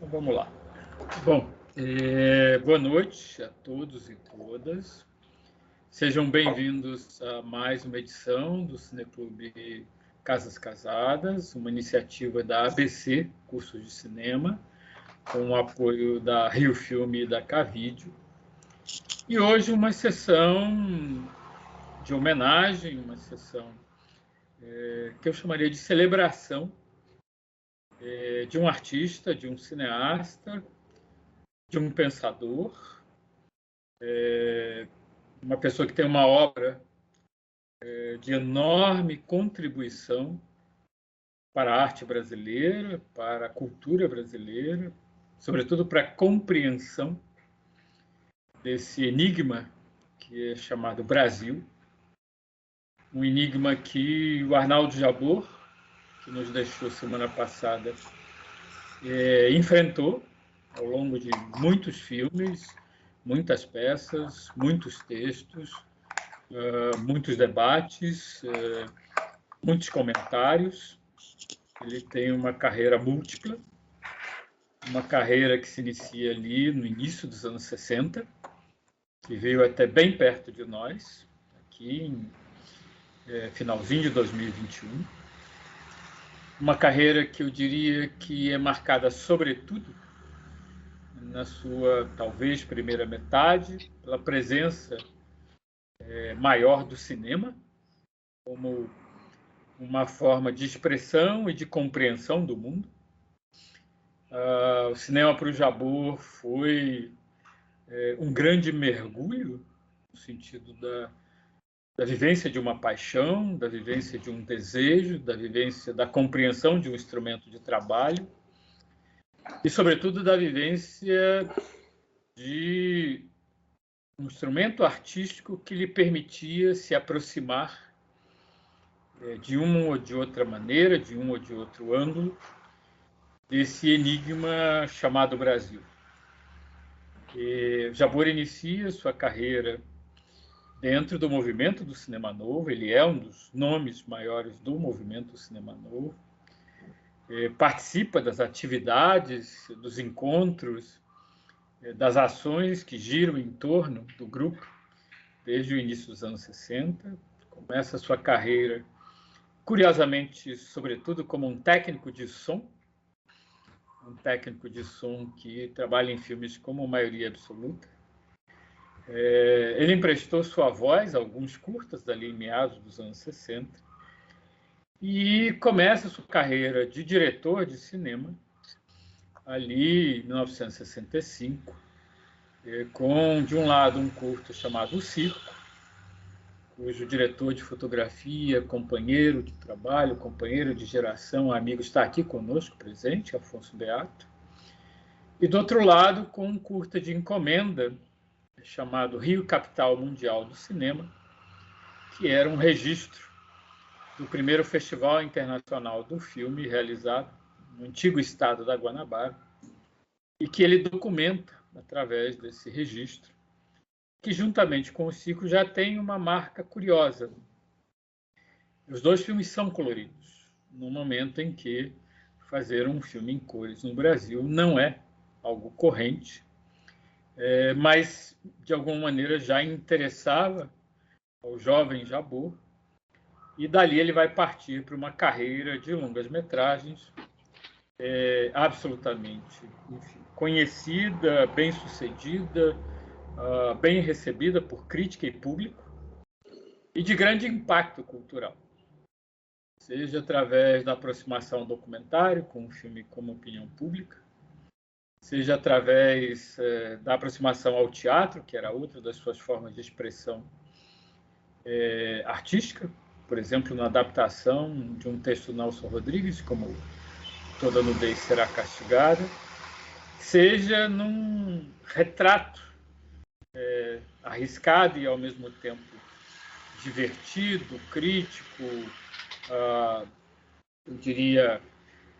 Então, vamos lá. Bom, boa noite a todos e todas. Sejam bem-vindos a mais uma edição do Cineclube Casas Casadas, uma iniciativa da ABC, Cursos de Cinema, com o apoio da Rio Filme e da Cavídeo. E hoje uma sessão de homenagem, uma sessão que eu chamaria de celebração de um artista, de um cineasta, de um pensador, uma pessoa que tem uma obra de enorme contribuição para a arte brasileira, para a cultura brasileira, sobretudo para a compreensão desse enigma que é chamado Brasil, um enigma que o Arnaldo Jabor, que nos deixou semana passada, enfrentou ao longo de muitos filmes, muitas peças, muitos textos, muitos debates, muitos comentários. Ele tem uma carreira múltipla, uma carreira que se inicia ali no início dos anos 60, que veio até bem perto de nós, aqui em finalzinho de 2021. Uma carreira que eu diria que é marcada, sobretudo, na sua, talvez, primeira metade, pela presença maior do cinema, como uma forma de expressão e de compreensão do mundo. O cinema para o Jabor foi um grande mergulho, no sentido da vivência de uma paixão, da vivência de um desejo, da vivência da compreensão de um instrumento de trabalho e, sobretudo, da vivência de um instrumento artístico que lhe permitia se aproximar de uma ou de outra maneira, de um ou de outro ângulo, desse enigma chamado Brasil. Jabor inicia sua carreira dentro do movimento do Cinema Novo, ele é um dos nomes maiores do movimento do Cinema Novo, participa das atividades, dos encontros, das ações que giram em torno do grupo desde o início dos anos 60, começa sua carreira, curiosamente, sobretudo como um técnico de som, que trabalha em filmes como Maioria Absoluta. Ele emprestou sua voz a alguns curtas dali em meados dos anos 60 e começa sua carreira de diretor de cinema ali em 1965, com, de um lado, um curto chamado O Circo, cujo diretor de fotografia, companheiro de trabalho, companheiro de geração, amigo, está aqui conosco, presente, Afonso Beato. E, do outro lado, com um curta de encomenda, chamado Rio Capital Mundial do Cinema, que era um registro do primeiro Festival Internacional do Filme, realizado no antigo estado da Guanabara, e que ele documenta através desse registro, que, juntamente com o Circo, já tem uma marca curiosa. Os dois filmes são coloridos, no momento em que fazer um filme em cores no Brasil não é algo corrente, mas, de alguma maneira, já interessava ao jovem Jabor, e dali ele vai partir para uma carreira de longas-metragens absolutamente, enfim, conhecida, bem-sucedida, bem recebida por crítica e público, e de grande impacto cultural, seja através da aproximação ao documentário, com um filme como Opinião Pública, seja através da aproximação ao teatro, que era outra das suas formas de expressão artística, por exemplo, na adaptação de um texto do Nelson Rodrigues, como Toda Nudez Será Castigada, seja num retrato arriscado e, ao mesmo tempo, divertido, crítico, eu diria,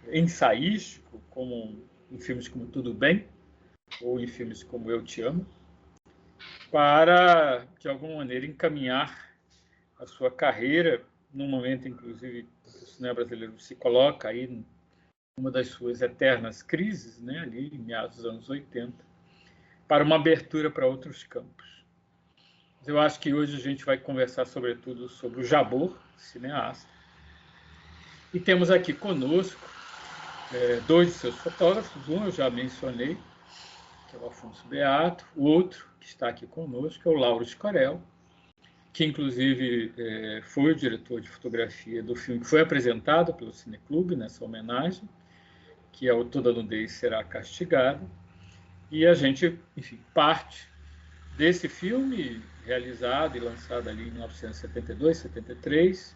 ensaístico, como em filmes como Tudo Bem, ou em filmes como Eu Te Amo, para, de alguma maneira, encaminhar a sua carreira, num momento, inclusive, que o cinema brasileiro se coloca aí uma das suas eternas crises, né, ali em meados dos anos 80, para uma abertura para outros campos. Mas eu acho que hoje a gente vai conversar sobretudo sobre o Jabor, cineasta. E temos aqui conosco dois de seus fotógrafos. Um eu já mencionei, que é o Afonso Beato. O outro, que está aqui conosco, é o Lauro Scorel, que inclusive foi o diretor de fotografia do filme que foi apresentado pelo Cineclube nessa homenagem, que é o Toda Nudez Será Castigada. E a gente, enfim, parte desse filme, realizado e lançado ali em 1972, 73,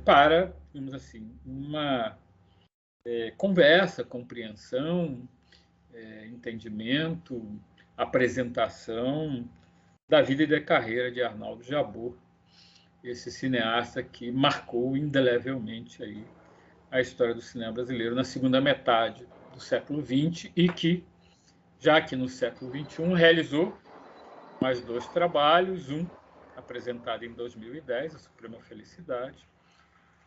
para, digamos assim, uma conversa, compreensão, entendimento, apresentação da vida e da carreira de Arnaldo Jabor, esse cineasta que marcou indelevelmente aí a história do cinema brasileiro na segunda metade do século XX e que, já que no século XXI, realizou mais dois trabalhos, um apresentado em 2010, A Suprema Felicidade,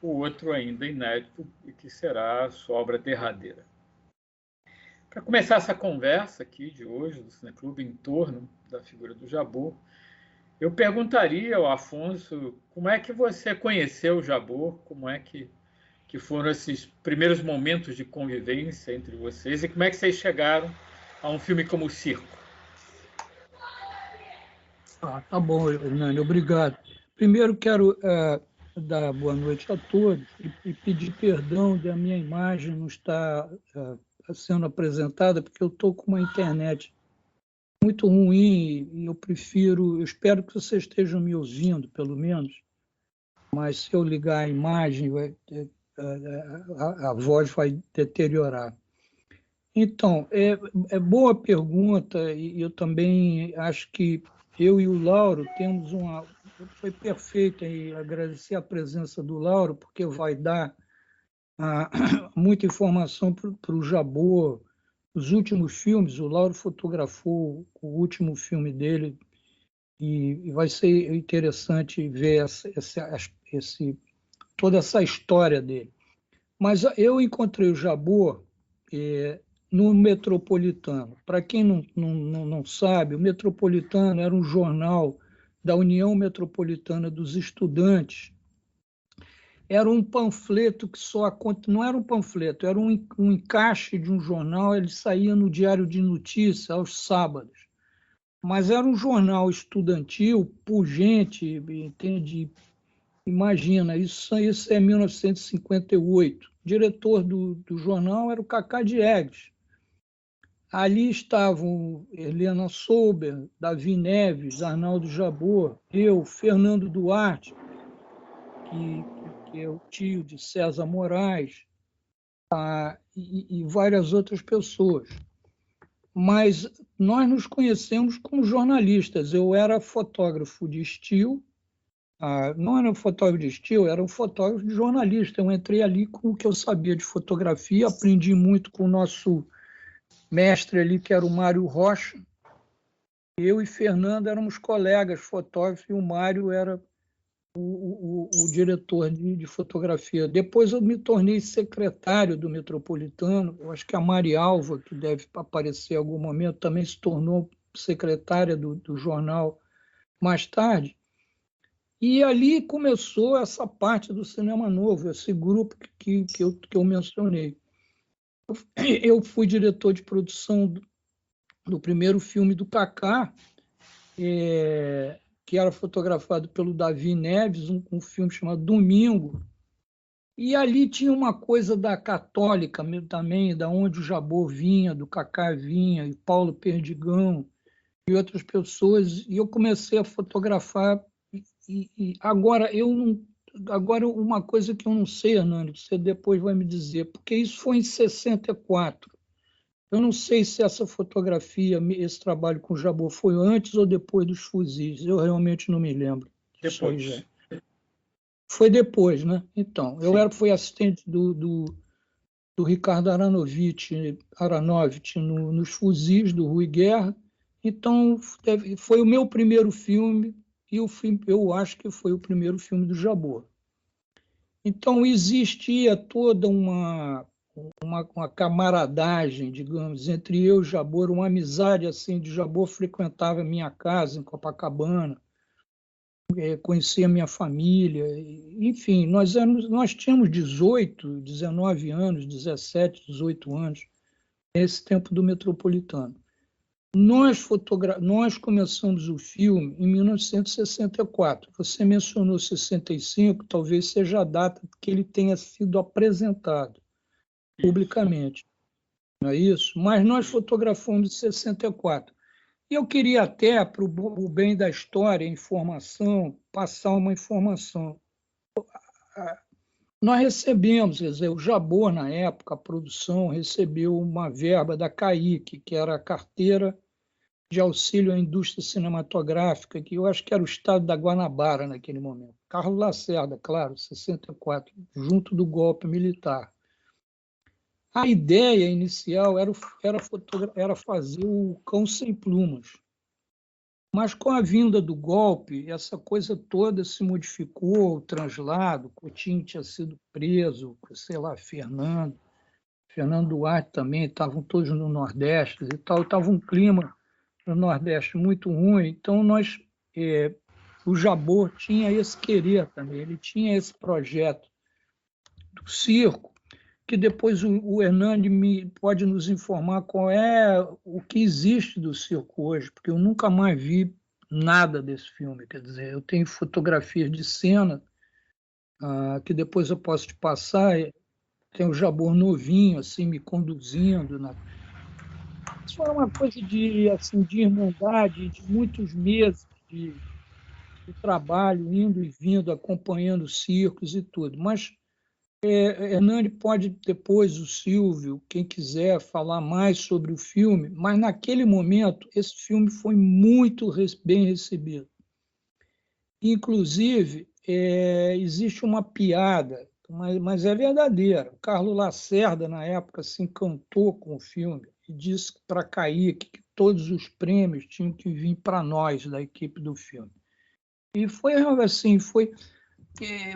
o outro ainda inédito e que será a sua obra derradeira. Para começar essa conversa aqui de hoje do Cineclube em torno da figura do Jabor, eu perguntaria ao Afonso como é que você conheceu o Jabor, como é que foram esses primeiros momentos de convivência entre vocês e como é que vocês chegaram a um filme como O Circo. Tá bom, Hernani, obrigado. Primeiro quero dar boa noite a todos e pedir perdão da minha imagem não estar sendo apresentada, porque eu estou com uma internet muito ruim e eu espero que vocês estejam me ouvindo, pelo menos, mas se eu ligar a imagem, a voz vai deteriorar. Então, é boa pergunta e eu também acho que eu e o Lauro temos uma... Foi perfeito e agradecer a presença do Lauro, porque vai dar muita informação para o Jabor. Os últimos filmes, o Lauro fotografou o último filme dele e vai ser interessante ver toda essa história dele. Mas eu encontrei o Jabor no Metropolitano. Para quem não sabe, o Metropolitano era um jornal da União Metropolitana dos Estudantes. Era um panfleto que não era um panfleto, era um encaixe de um jornal, ele saía no Diário de Notícias aos sábados. Mas era um jornal estudantil, pungente, entende? Imagina, isso é 1958. O diretor do jornal era o Cacá Diegues. Ali estavam Helena Souber, Davi Neves, Arnaldo Jabor, eu, Fernando Duarte, que é o tio de César Moraes, e várias outras pessoas. Mas nós nos conhecemos como jornalistas. Eu era fotógrafo de estilo, não era um fotógrafo de estilo, era um fotógrafo de jornalista. Eu entrei ali com o que eu sabia de fotografia, aprendi muito com o nosso mestre ali, que era o Mário Rocha. Eu e Fernando éramos colegas fotógrafos e o Mário era o diretor de fotografia. Depois eu me tornei secretário do Metropolitano. Eu acho que a Mari Alva, que deve aparecer em algum momento, também se tornou secretária do jornal mais tarde. E ali começou essa parte do cinema novo, esse grupo que eu mencionei. Eu fui diretor de produção do primeiro filme do Cacá, que era fotografado pelo Davi Neves, um filme chamado Domingo. E ali tinha uma coisa da Católica também, da onde o Jabor vinha, do Cacá vinha, e Paulo Perdigão, e outras pessoas. E eu comecei a fotografar. E agora, agora, uma coisa que eu não sei, Hernani, você depois vai me dizer, porque isso foi em 64. Eu não sei se essa fotografia, esse trabalho com o Jabor foi antes ou depois dos fuzis. Eu realmente não me lembro. Depois. Foi depois, né? Então, fui assistente do Ricardo Aronovitch nos fuzis do Rui Guerra. Então, foi o meu primeiro filme e o filme, eu acho que foi o primeiro filme do Jabor. Então, existia toda uma uma camaradagem, digamos, entre eu e Jabor, uma amizade assim, de Jabor frequentava a minha casa em Copacabana, conhecia a minha família, enfim, nós tínhamos 18, 19 anos, 17, 18 anos, nesse tempo do Metropolitano. Nós começamos o filme em 1964. Você mencionou 65, talvez seja a data que ele tenha sido apresentado publicamente, não é isso? Mas nós fotografamos em 64. E eu queria até, para o bem da história, informação, passar uma informação. Nós recebemos, quer dizer, o Jabor, na época, a produção recebeu uma verba da CAIC, que era a Carteira de Auxílio à Indústria Cinematográfica, que eu acho que era o estado da Guanabara naquele momento. Carlos Lacerda, claro, 64, junto do golpe militar. A ideia inicial era fazer o Cão Sem Plumas. Mas com a vinda do golpe, essa coisa toda se modificou, o translado, Coutinho tinha sido preso, sei lá, Fernando Duarte também, estavam todos no Nordeste e tal, estava um clima no Nordeste muito ruim, então o Jabor tinha esse querer também, ele tinha esse projeto do circo, que depois o Hernani pode nos informar qual é o que existe do circo hoje, porque eu nunca mais vi nada desse filme, quer dizer, eu tenho fotografias de cena que depois eu posso te passar, tem o Jabor novinho, assim, me conduzindo. Isso foi uma coisa assim, de irmandade, de muitos meses de trabalho, indo e vindo, acompanhando circos e tudo, mas Hernani pode depois, o Silvio, quem quiser falar mais sobre o filme, mas naquele momento esse filme foi muito bem recebido. Inclusive, existe uma piada, mas é verdadeira. O Carlos Lacerda, na época, se encantou com o filme e disse para Kaique que todos os prêmios tinham que vir para nós, da equipe do filme. E foi assim,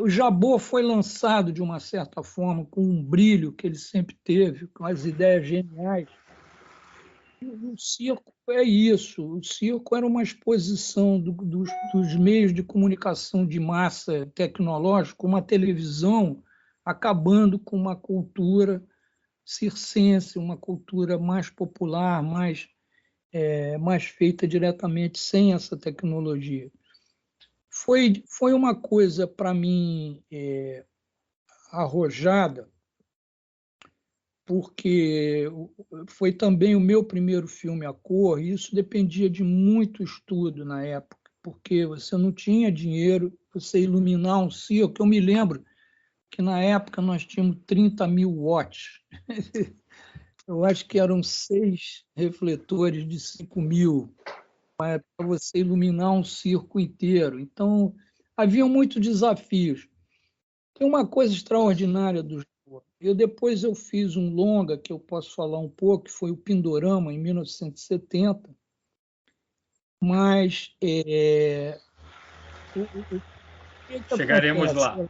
o Jabor foi lançado de uma certa forma com um brilho que ele sempre teve, com as ideias geniais. O circo é isso. O circo era uma exposição dos meios de comunicação de massa tecnológico, uma televisão acabando com uma cultura circense, uma cultura mais popular, mais feita diretamente sem essa tecnologia. Foi uma coisa, para mim, arrojada, porque foi também o meu primeiro filme a cor, e isso dependia de muito estudo na época, porque você não tinha dinheiro para você iluminar um circo. Eu me lembro que na época nós tínhamos 30.000 watts. Eu acho que eram 6 refletores de 5.000 para você iluminar um circo inteiro. Então, havia muitos desafios. Tem uma coisa extraordinária do Jabor. Depois eu fiz um longa, que eu posso falar um pouco, que foi o Pindorama, em 1970, mas que chegaremos acontece? lá.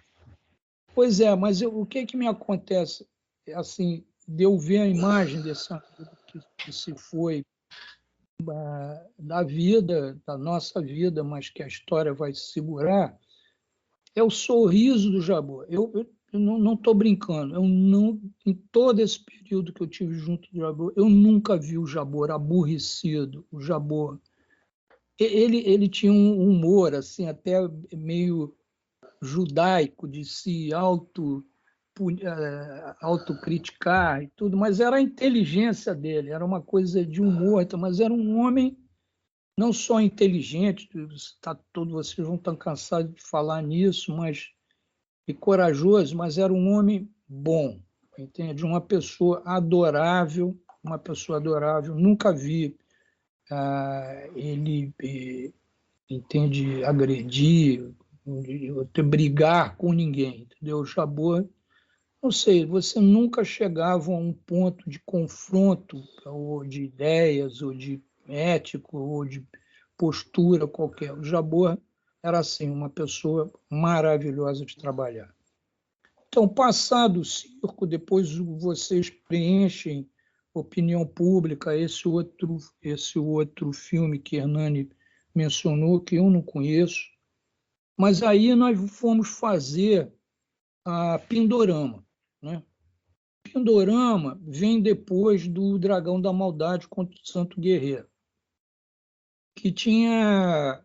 Pois é, mas o que me acontece, assim, de eu ver a imagem desse amigo que se foi da vida, da nossa vida, mas que a história vai segurar, é o sorriso do Jabor. Eu não estou brincando. Em todo esse período que eu tive junto do Jabor, eu nunca vi o Jabor aborrecido. O Jabor, ele tinha um humor assim, até meio judaico, de se autocriticar e tudo, mas era a inteligência dele, era uma coisa de humor, mas era um homem não só inteligente, vocês vão estar cansados de falar nisso, mas e corajoso, mas era um homem bom, entende? Uma pessoa adorável, Nunca vi ele, entende, agredir, brigar com ninguém, entendeu? O Jabor, não sei, você nunca chegava a um ponto de confronto, ou de ideias, ou de ético, ou de postura qualquer. O Jabor era, assim, uma pessoa maravilhosa de trabalhar. Então, passado o circo, depois vocês preenchem Opinião Pública, esse outro filme que Hernani mencionou, que eu não conheço. Mas aí nós fomos fazer a Pindorama, né? Pindorama vem depois do Dragão da Maldade contra o Santo Guerreiro, que tinha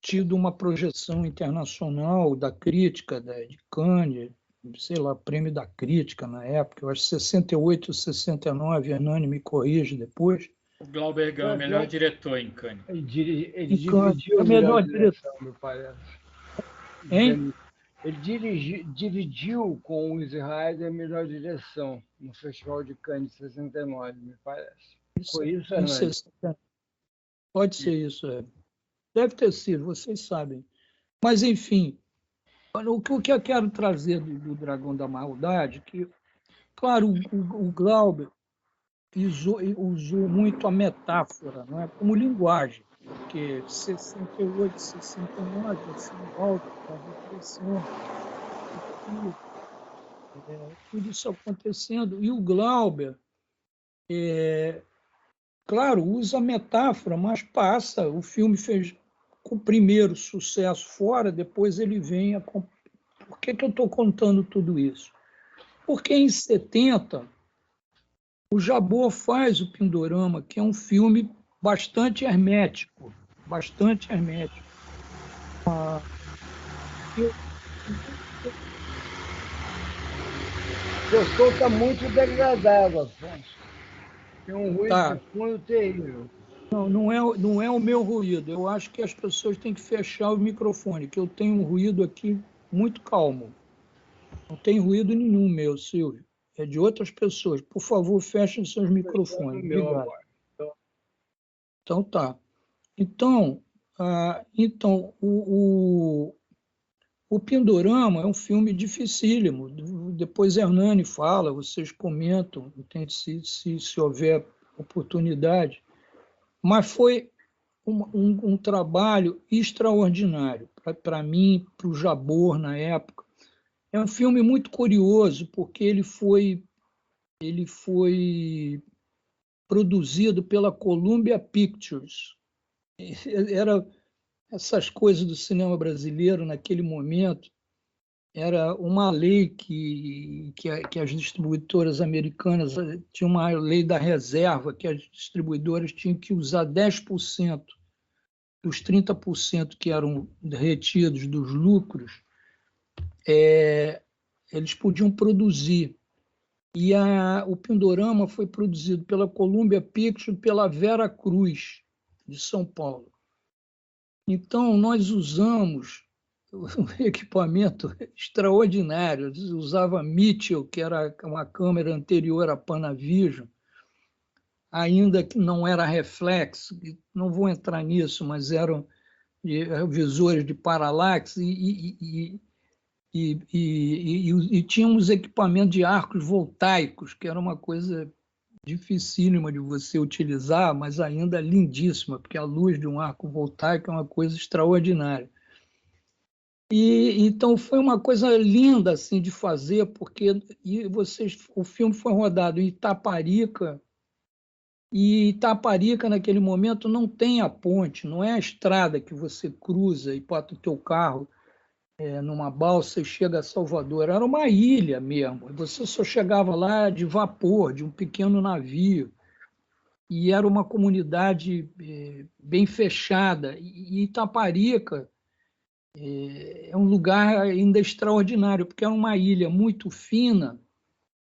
tido uma projeção internacional da crítica, de Cannes, sei lá, prêmio da crítica na época, eu acho 68, 69, Hernani me corrige depois. O Glauber ganhou o melhor diretor em Cannes. Ele dividiu a a melhor melhor direção, me parece. Hein? Ele dividiu com o Israel a melhor direção no Festival de Cannes de 69, me parece. Foi isso, Hernani? Pode ser isso, é. Deve ter sido, vocês sabem. Mas, enfim, o que eu quero trazer do Dragão da Maldade, que, claro, o Glauber usou muito a metáfora, não é? Como linguagem, porque 68, 69, assim, volta para a repressão, tudo isso acontecendo. E o Glauber, claro, usa a metáfora, mas passa. O filme fez o primeiro sucesso fora, depois ele vem a... Por que eu estou contando tudo isso? Porque em 70, o Jabor faz o Pindorama, que é um filme bastante hermético, bastante hermético. Seu som está muito degradado, Afonso. Tem um ruído Tá. de fundo terrível. Não é o meu ruído. Eu acho que as pessoas têm que fechar o microfone, que eu tenho um ruído aqui muito calmo. Não tem ruído nenhum meu, Silvio. É de outras pessoas. Por favor, fechem seus microfones. Obrigado. Então tá. Então, o Pindorama é um filme dificílimo. Depois Hernani fala, vocês comentam, entende? Se houver oportunidade. Mas foi um trabalho extraordinário para mim, para o Jabor na época. É um filme muito curioso, porque ele foi produzido pela Columbia Pictures. Era essas coisas do cinema brasileiro naquele momento. Era uma lei que as distribuidoras americanas tinham uma lei da reserva, que as distribuidoras tinham que usar 10% dos 30% que eram retidos dos lucros, eles podiam produzir. E o Pindorama foi produzido pela Columbia Pictures e pela Vera Cruz, de São Paulo. Então, nós usamos um equipamento extraordinário. Usava Mitchell, que era uma câmera anterior à Panavision, ainda que não era reflex, não vou entrar nisso, mas eram visores de parallax e tínhamos equipamento de arcos voltaicos, que era uma coisa dificílima de você utilizar, mas ainda lindíssima, porque a luz de um arco voltaico é uma coisa extraordinária. Então foi uma coisa linda assim de fazer, porque o filme foi rodado em Itaparica, e Itaparica naquele momento não tem a ponte, não é a estrada que você cruza e bota o teu carro numa balsa e chega a Salvador. Era uma ilha mesmo. Você só chegava lá de vapor, de um pequeno navio. E era uma comunidade bem fechada. E Itaparica é um lugar ainda extraordinário, porque é uma ilha muito fina,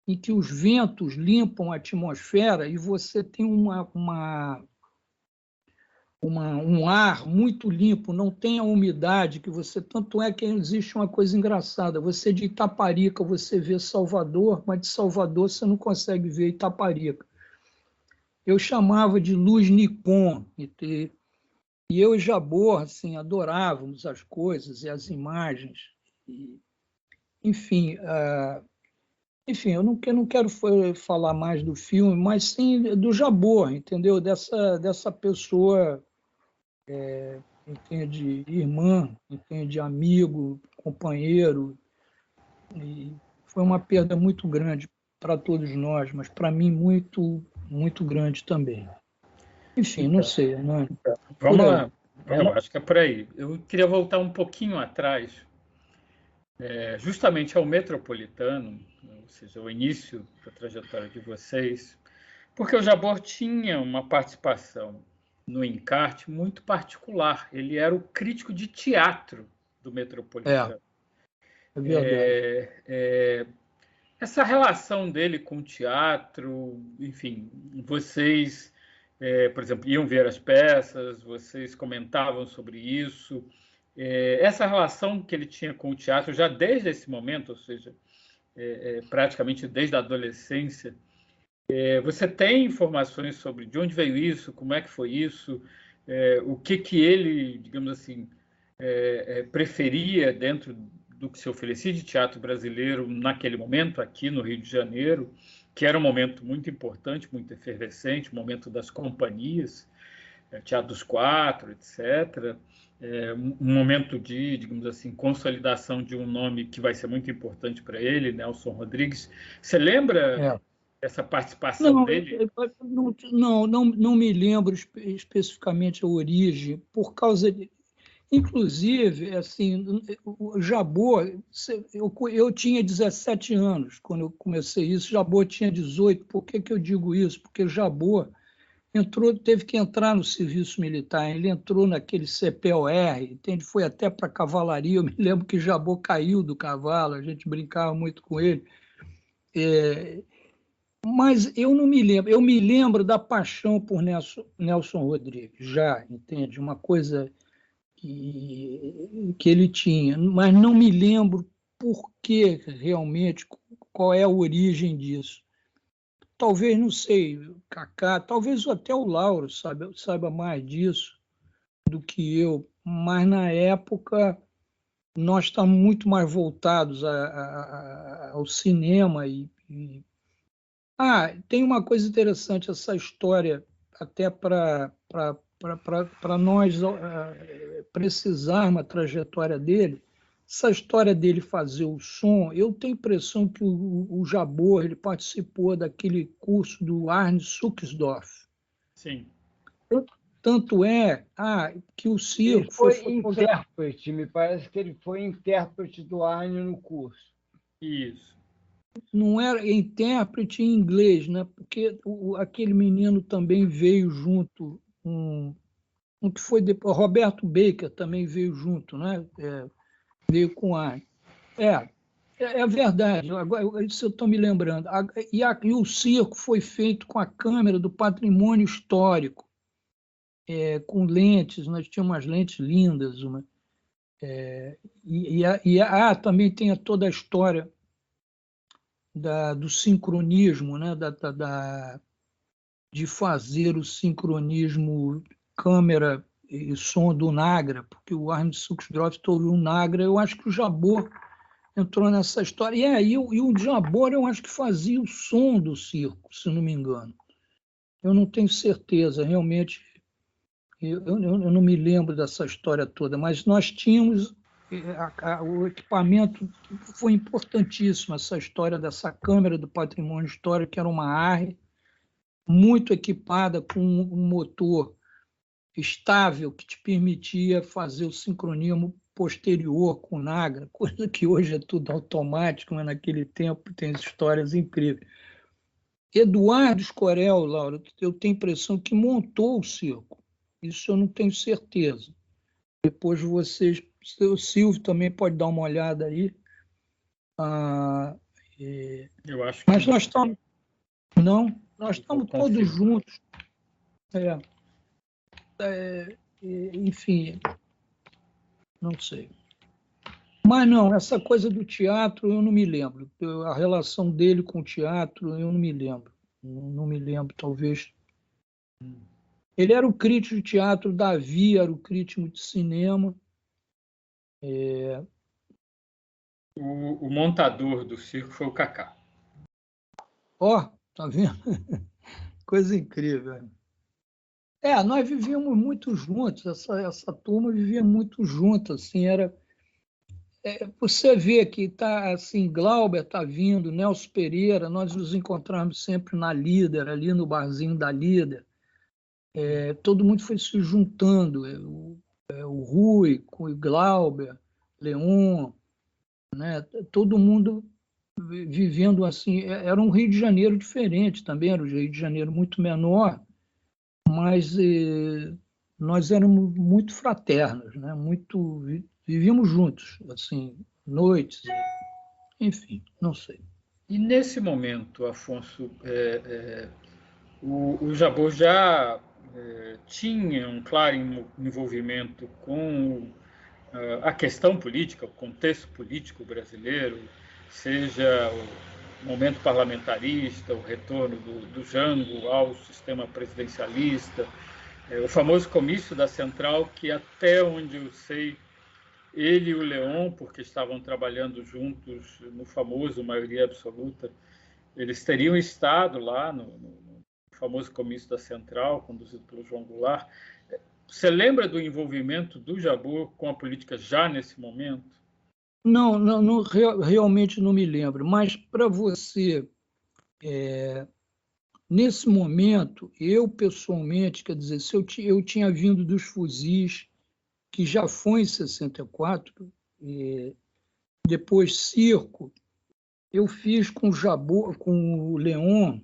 em que os ventos limpam a atmosfera e você tem um ar muito limpo, não tem a umidade que você... Tanto é que existe uma coisa engraçada. Você de Itaparica, você vê Salvador, mas de Salvador você não consegue ver Itaparica. Eu chamava de luz Nippon. E eu e Jabor, assim, adorávamos as coisas e as imagens. Enfim, eu não quero falar mais do filme, mas sim do Jabor, entendeu? Dessa pessoa... entende, irmã, entende, amigo, companheiro, e foi uma perda muito grande para todos nós, mas para mim muito, muito grande também. Enfim, não sei, Hernani. Vamos lá. Eu acho que é por aí. Eu queria voltar um pouquinho atrás, justamente ao Metropolitano, ou seja, o início da trajetória de vocês, porque o Jabor tinha uma participação no encarte muito particular. Ele era o crítico de teatro do Metropolitano. É verdade. Essa relação dele com o teatro, enfim, vocês, por exemplo, iam ver as peças, vocês comentavam sobre isso. Essa relação que ele tinha com o teatro já desde esse momento, ou seja, praticamente desde a adolescência, você tem informações sobre de onde veio isso, como é que foi isso, o que ele, digamos assim, preferia dentro do que se oferecia de teatro brasileiro naquele momento, aqui no Rio de Janeiro, que era um momento muito importante, muito efervescente, o momento das companhias, Teatro dos Quatro, etc. Um momento de, digamos assim, consolidação de um nome que vai ser muito importante para ele, Nelson Rodrigues. Você lembra essa participação dele? Não me lembro especificamente a origem, por causa de... Inclusive, assim, o Jabor, eu tinha 17 anos quando eu comecei isso, Jabor tinha 18. Por que eu digo isso? Porque o Jabor teve que entrar no serviço militar, ele entrou naquele CPOR, entende? Foi até para a cavalaria, eu me lembro que Jabor caiu do cavalo, a gente brincava muito com ele. Mas eu não me lembro, eu me lembro da paixão por Nelson Rodrigues, já, entende? Uma coisa que ele tinha, mas não me lembro por que realmente, qual é a origem disso. Talvez, não sei, Cacá, talvez até o Lauro saiba mais disso do que eu, mas na época nós estamos muito mais voltados ao cinema tem uma coisa interessante, essa história, até para nós precisarmos a trajetória dele, essa história dele fazer o som, eu tenho a impressão que o Jabor ele participou daquele curso do Arne Suxdorf. Sim. Tanto que o circo ele foi intérprete, me parece que ele foi intérprete do Arne no curso. Isso. Não era intérprete em inglês, né? Porque aquele menino também veio junto, um que foi depois, Roberto Baker também veio junto, né? Veio com a... É verdade, agora, isso eu estou me lembrando. E o circo foi feito com a câmera do Patrimônio Histórico, com lentes, nós tínhamos umas lentes lindas. Também tem toda a história do sincronismo, né? De fazer o sincronismo câmera e som do Nagra, porque o Arne Suxdorf teve um Nagra, eu acho que o Jabor entrou nessa história. E o Jabor, eu acho que fazia o som do circo, se não me engano. Eu não tenho certeza, realmente, eu não me lembro dessa história toda, mas nós tínhamos o equipamento, foi importantíssimo, essa história dessa câmera do Patrimônio Histórico, que era uma ARRI, muito equipada com um motor estável que te permitia fazer o sincronismo posterior com o Nagra, coisa que hoje é tudo automático, mas naquele tempo tem histórias incríveis. Eduardo Escorel, Laura, eu tenho a impressão que montou o circo. Isso eu não tenho certeza. Depois vocês, o Silvio também pode dar uma olhada aí. Eu acho que mas nós estamos... Não, nós estamos todos juntos. Enfim, não sei. Mas não, essa coisa do teatro eu não me lembro. A relação dele com o teatro eu não me lembro. Não me lembro, talvez. Ele era o crítico de teatro, Davi era o crítico de cinema. O montador do circo foi o Cacá. Tá vendo? Coisa incrível. Nós vivíamos muito juntos, essa turma vivia muito junto, assim, você vê que está assim, Glauber está vindo, Nelson Pereira, nós nos encontramos sempre na Líder, ali no barzinho da Líder. Todo mundo foi se juntando, o Rui, com o Glauber, Leon, né? Todo mundo vivendo assim. Era um Rio de Janeiro diferente também, era um Rio de Janeiro muito menor, mas nós éramos muito fraternos, né? Vivíamos juntos, assim, noites, enfim, não sei. E nesse momento, Afonso, o Jabor já tinha um claro envolvimento com a questão política, o contexto político brasileiro, seja o momento parlamentarista, o retorno do Jango ao sistema presidencialista, o famoso comício da Central, que até onde eu sei, ele e o Leon, porque estavam trabalhando juntos no famoso maioria absoluta, eles teriam estado lá no famoso comício da Central, conduzido pelo João Goulart. Você lembra do envolvimento do Jabor com a política já nesse momento? Não, realmente não me lembro, mas para você, nesse momento, eu pessoalmente, quer dizer, se eu tinha vindo dos fuzis, que já foi em 64, depois Circo, eu fiz com o Jabor, com o Leon,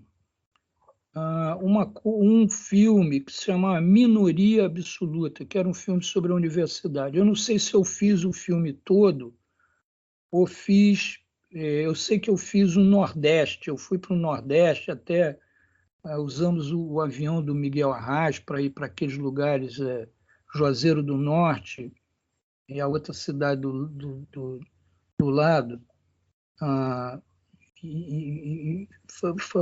um filme que se chama Minoria Absoluta, que era um filme sobre a universidade. Eu não sei se eu fiz o filme todo ou fiz. Eu sei que eu fiz o Nordeste, eu fui para o Nordeste, até usamos o avião do Miguel Arraes para ir para aqueles lugares, Juazeiro do Norte e a outra cidade do lado. E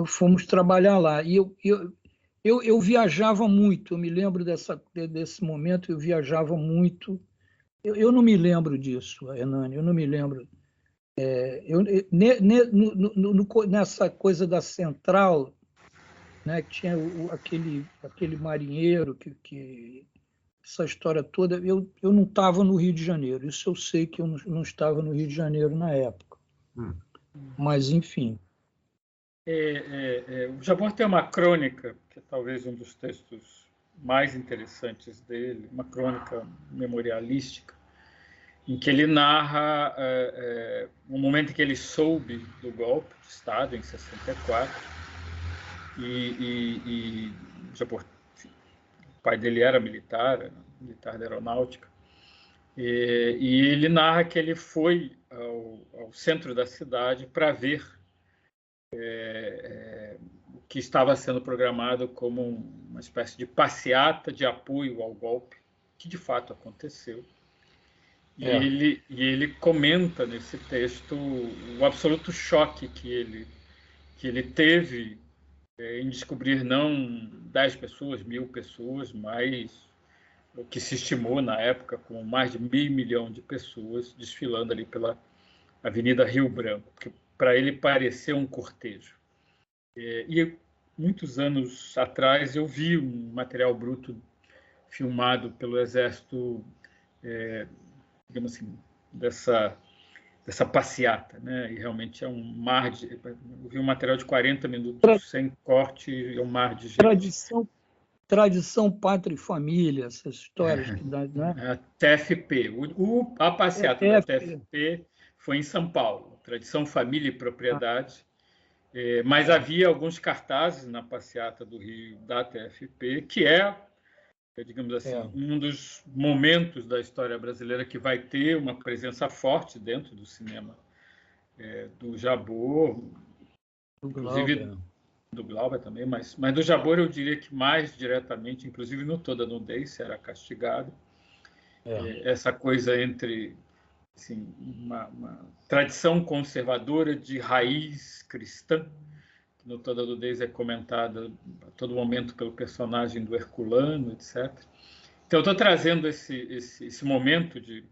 fomos trabalhar lá. E eu viajava muito, eu me lembro desse momento, eu viajava muito. Eu não me lembro disso, Hernani, eu não me lembro. Nessa coisa da Central, né, que tinha aquele marinheiro, essa história toda, eu não estava no Rio de Janeiro, isso eu sei que eu não estava no Rio de Janeiro na época. Mas, enfim. O Jabor tem uma crônica, que é talvez um dos textos mais interessantes dele, uma crônica memorialística, em que ele narra o momento em que ele soube do golpe de Estado, em 64, e Jabor, o pai dele era militar da aeronáutica, e ele narra que ele foi ao centro da cidade para ver o que estava sendo programado como uma espécie de passeata de apoio ao golpe, que de fato aconteceu. E ele comenta nesse texto o absoluto choque que ele teve em descobrir não 10 pessoas, 1.000 pessoas, mas o que se estimou na época com mais de 500 mil de pessoas desfilando ali pela Avenida Rio Branco, que para ele pareceu um cortejo. E muitos anos atrás eu vi um material bruto filmado pelo Exército, digamos assim, dessa passeata, né? E realmente é um mar de... Eu vi um material de 40 minutos sem corte, é um mar de gente. Tradição, pátria e família, essas histórias que dá, né? A TFP. A passeata da TFP foi em São Paulo. Tradição, família e propriedade. Mas havia alguns cartazes na passeata do Rio da TFP, que digamos assim, um dos momentos da história brasileira que vai ter uma presença forte dentro do cinema do Jabor, inclusive do Glauber também, mas do Jabor eu diria que mais diretamente, inclusive no Toda Nudez, Será Castigado. Essa coisa entre assim, uma tradição conservadora de raiz cristã, que no Toda Nudez é comentada a todo momento pelo personagem do Herculano, etc. Então, eu estou trazendo esse momento de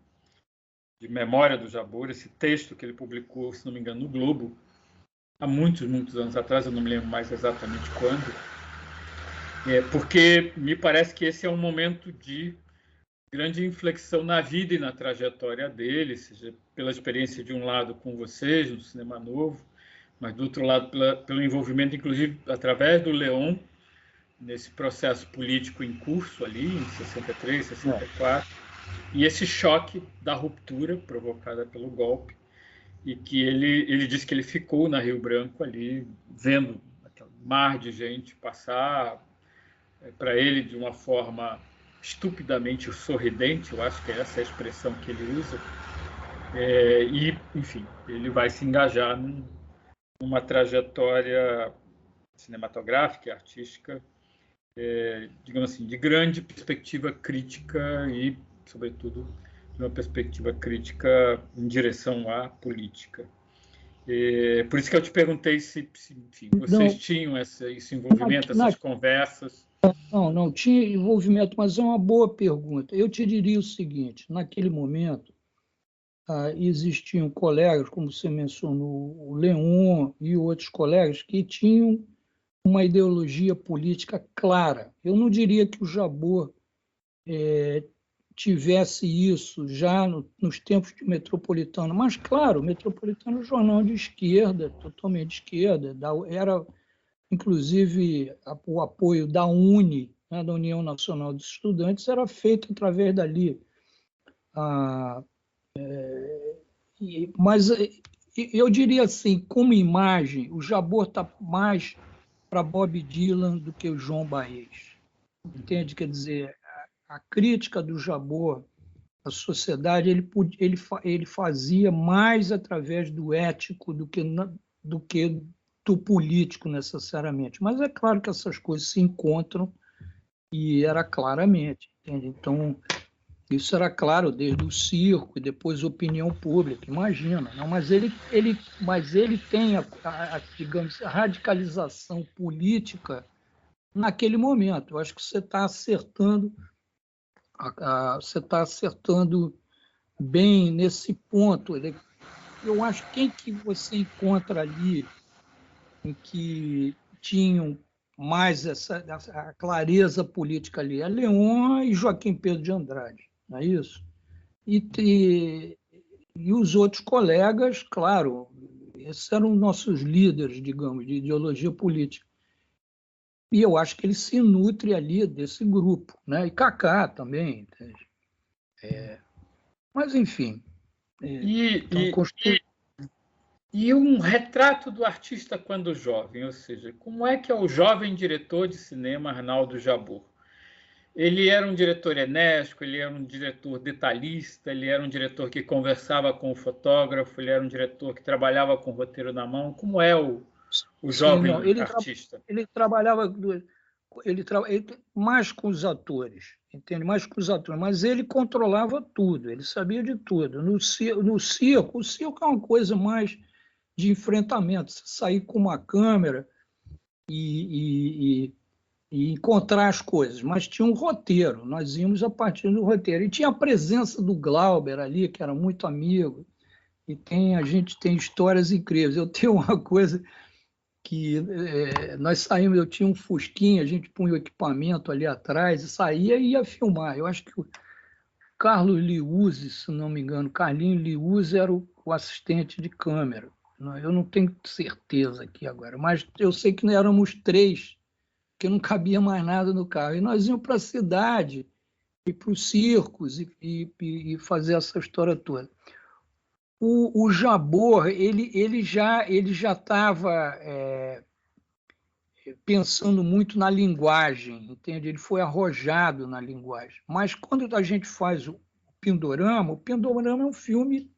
memória do Jabor, esse texto que ele publicou, se não me engano, no Globo, há muitos, muitos anos atrás, eu não me lembro mais exatamente quando, porque me parece que esse é um momento de grande inflexão na vida e na trajetória dele, seja pela experiência de um lado com vocês no Cinema Novo, mas do outro lado pelo envolvimento, inclusive, através do Leon, nesse processo político em curso ali, em 63, 64, e esse choque da ruptura provocada pelo golpe, e que ele disse que ele ficou na Rio Branco ali, vendo aquele mar de gente passar, para ele de uma forma estupidamente sorridente, eu acho que é essa a expressão que ele usa, e, enfim, ele vai se engajar numa trajetória cinematográfica e artística, digamos assim, de grande perspectiva crítica e, sobretudo, de uma perspectiva crítica em direção à política. Por isso que eu te perguntei se enfim, vocês tinham esse envolvimento, essas conversas. Não tinha envolvimento, mas é uma boa pergunta. Eu te diria o seguinte, naquele momento, existiam colegas, como você mencionou, o Leon e outros colegas, que tinham uma ideologia política clara. Eu não diria que o Jabor tivesse isso já nos tempos de Metropolitano, mas, claro, o Metropolitano é um jornal de esquerda, totalmente de esquerda, era, inclusive, o apoio da UNE, né, da União Nacional dos Estudantes, era feito através dali. Mas eu diria assim, como imagem, o Jabor está mais para Bob Dylan do que o João Baez. Entende? Quer dizer, a crítica do Jabor à sociedade ele fazia mais através do ético do que do político necessariamente. Mas é claro que essas coisas se encontram e era claramente. Entende? Então, isso era claro desde o circo e depois a opinião pública, imagina. Não? Mas ele tem, digamos, a radicalização política naquele momento. Eu acho que você está acertando bem nesse ponto. Eu acho que quem que você encontra ali em que tinham mais a clareza política ali? É Leon e Joaquim Pedro de Andrade, não é isso? E os outros colegas, claro, esses eram nossos líderes, digamos, de ideologia política. E eu acho que ele se nutre ali desse grupo, né? E Kaká também, entende? Mas, enfim. E um retrato do artista quando jovem, ou seja, como é que é o jovem diretor de cinema Arnaldo Jabor? Ele era um diretor enérgico, ele era um diretor detalhista, ele era um diretor que conversava com o fotógrafo, ele era um diretor que trabalhava com o roteiro na mão. Como é o jovem artista? Ele trabalhava mais com os atores, entende? Mais com os atores, mas ele controlava tudo, ele sabia de tudo. No circo, o circo é uma coisa mais de enfrentamento, você sair com uma câmera e encontrar as coisas, mas tinha um roteiro, nós íamos a partir do roteiro. E tinha a presença do Glauber ali, que era muito amigo, e a gente tem histórias incríveis. Eu tenho uma coisa que nós saímos, eu tinha um fusquinha, a gente punha o equipamento ali atrás e saía e ia filmar. Eu acho que o Carlos Liuzzi, se não me engano, Carlinhos Liuzzi era o assistente de câmera. Eu não tenho certeza aqui agora, mas eu sei que éramos 3, que não cabia mais nada no carro. E nós íamos para a cidade, e para os circos, e fazer essa história toda. O Jabor, ele já estava pensando muito na linguagem, entende? Ele foi arrojado na linguagem. Mas quando a gente faz o Pindorama é um filme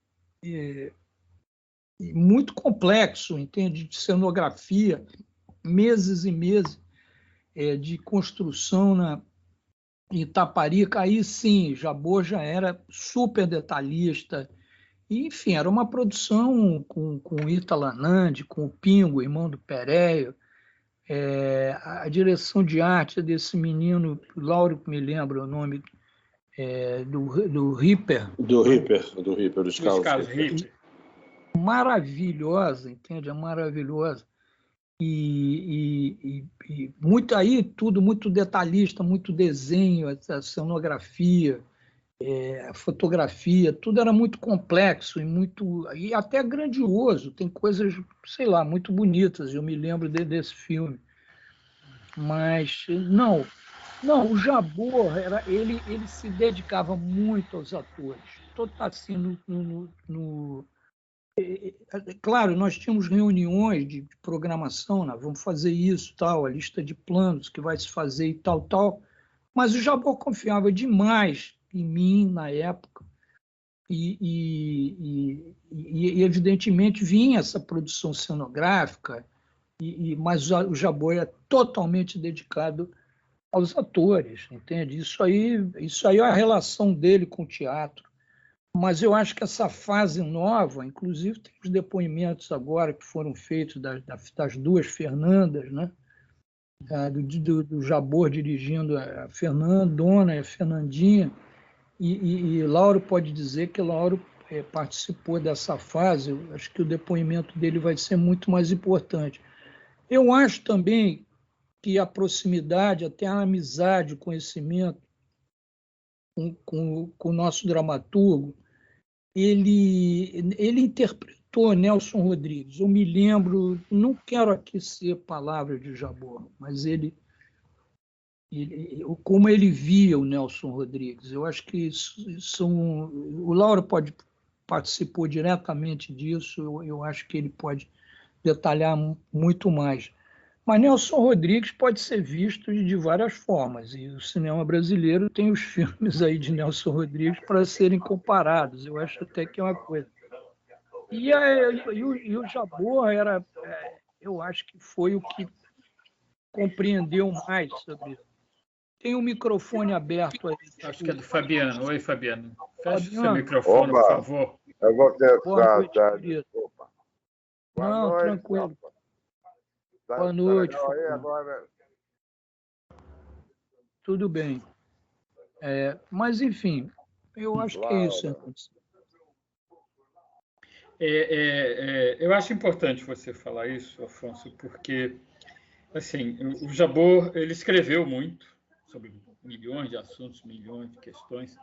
muito complexo, entende? De cenografia, meses e meses de construção em Itaparica. Aí sim, Jabor já era super detalhista. E, enfim, era uma produção com Ítala Nandi, com o Pingo, irmão do Pereio. A direção de arte desse menino, Lauro, me lembra o nome, do Ripper. Do Carlos Ripper. Maravilhosa, entende? É maravilhosa. E muito aí, tudo muito detalhista, muito desenho, a cenografia. a fotografia, tudo era muito complexo e até grandioso. Tem coisas, sei lá, muito bonitas. Eu me lembro desse filme. Mas não, o Jabor ele se dedicava muito aos atores. Todo assim claro, nós tínhamos reuniões de programação, né? Vamos fazer isso, tal, a lista de planos que vai se fazer e tal, tal. Mas o Jabor confiava demais em mim na época e evidentemente vinha essa produção cenográfica, mas o Jabor é totalmente dedicado aos atores, entende? Isso aí é a relação dele com o teatro. Mas eu acho que essa fase nova, inclusive tem os depoimentos agora que foram feitos das duas Fernandas, né? Do Jabor dirigindo a Fernandona e a Fernandinha, e Lauro pode dizer que Lauro participou dessa fase. Eu acho que o depoimento dele vai ser muito mais importante. Eu acho também que a proximidade, até a amizade, o conhecimento com o nosso dramaturgo, ele interpretou Nelson Rodrigues. Eu me lembro, não quero aqui ser palavra de Jabor, mas como ele via o Nelson Rodrigues. Eu acho que o Lauro participou diretamente disso, eu acho que ele pode detalhar muito mais. Mas Nelson Rodrigues pode ser visto de várias formas, e o cinema brasileiro tem os filmes aí de Nelson Rodrigues para serem comparados. Eu acho até que é uma coisa. E o Jabor eu acho que foi o que compreendeu mais sobre isso. Tem um microfone aberto aí. Acho que é do Fabiano. Oi, Fabiano. Fecha o seu microfone, por favor. Eu vou Boa noite, tentar. querido. Não, noite, tranquilo. Tá, Boa noite. Tá aí agora. Tudo bem. Mas, enfim, eu acho que é isso. Eu acho importante você falar isso, Afonso, porque assim, o Jabor ele escreveu muito sobre milhões de assuntos, milhões de questões,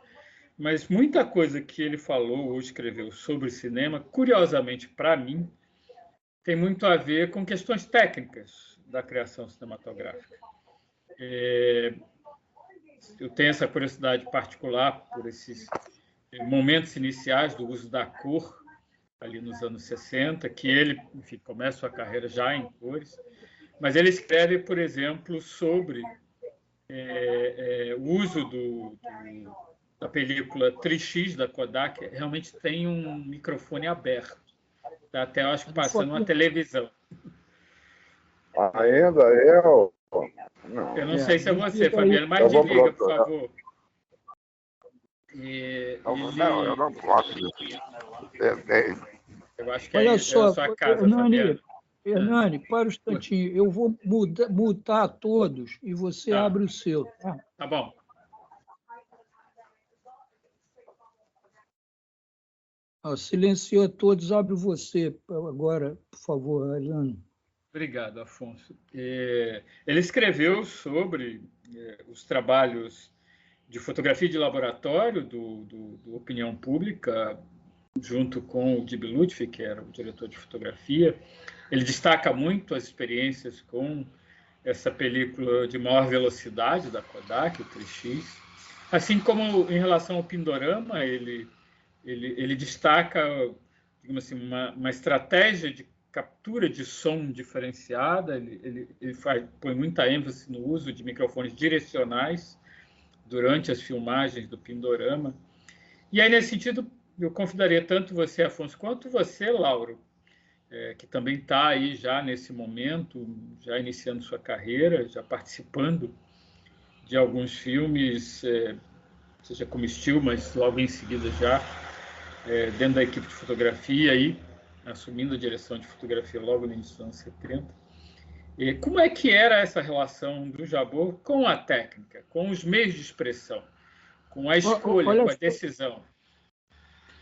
mas muita coisa que ele falou ou escreveu sobre cinema, curiosamente para mim, tem muito a ver com questões técnicas da criação cinematográfica. Eu tenho essa curiosidade particular por esses momentos iniciais do uso da cor, ali nos anos 60, que ele, enfim, começa sua carreira já em cores, mas ele escreve, por exemplo, sobre o uso da película Tri-X da Kodak, realmente tem um microfone aberto. Tá até, eu acho, que passando uma televisão. Ainda eu? Eu não sei se é você, Fabiano, mas desliga, por favor. Não, eu não posso. Eu acho que Olha é só, a sua casa, Fabiano. Hernani, para um instantinho. Eu vou mutar todos e você abre o seu. Tá bom. Silenciou todos, abre você agora, por favor, Hernani. Obrigado, Afonso. Ele escreveu sobre os trabalhos de fotografia de laboratório do Opinião Pública, junto com o Dib Lutfi, que era o diretor de fotografia. Ele destaca muito as experiências com essa película de maior velocidade da Kodak, o Tri-X. Assim como em relação ao Pindorama, ele destaca, digamos assim, uma estratégia de captura de som diferenciada. Ele põe muita ênfase no uso de microfones direcionais durante as filmagens do Pindorama. E aí, nesse sentido, eu convidaria tanto você, Afonso, quanto você, Lauro, que também está aí já nesse momento, já iniciando sua carreira, já participando de alguns filmes, seja como Still, mas logo em seguida já dentro da equipe de fotografia, aí, assumindo a direção de fotografia logo no início dos anos 70. E como é que era essa relação do Jabor com a técnica, com os meios de expressão, com a escolha, com a decisão?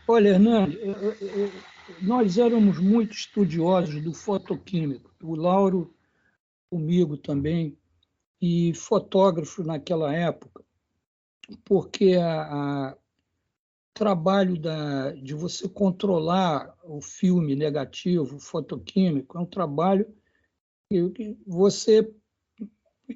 Olha, Hernani, nós éramos muito estudiosos do fotoquímico, o Lauro comigo também, e fotógrafo naquela época, porque trabalho de você controlar o filme negativo, o fotoquímico, é um trabalho que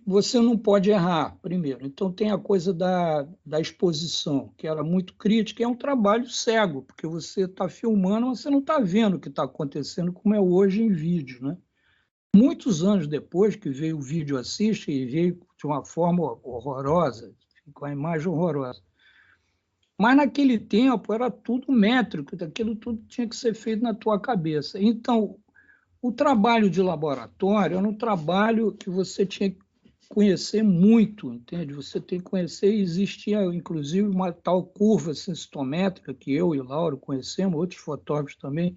você não pode errar, primeiro. Então, tem a coisa da exposição, que era muito crítica, e é um trabalho cego, porque você está filmando, mas você não está vendo o que está acontecendo, como é hoje em vídeo, né? Muitos anos depois que veio o vídeo assiste, e veio de uma forma horrorosa, com a imagem horrorosa. Mas naquele tempo era tudo métrico, aquilo tudo tinha que ser feito na tua cabeça. Então, o trabalho de laboratório era um trabalho que você tinha que conhecer muito, entende? Você tem que conhecer, existia inclusive uma tal curva sensitométrica que eu e o Lauro conhecemos, outros fotógrafos também,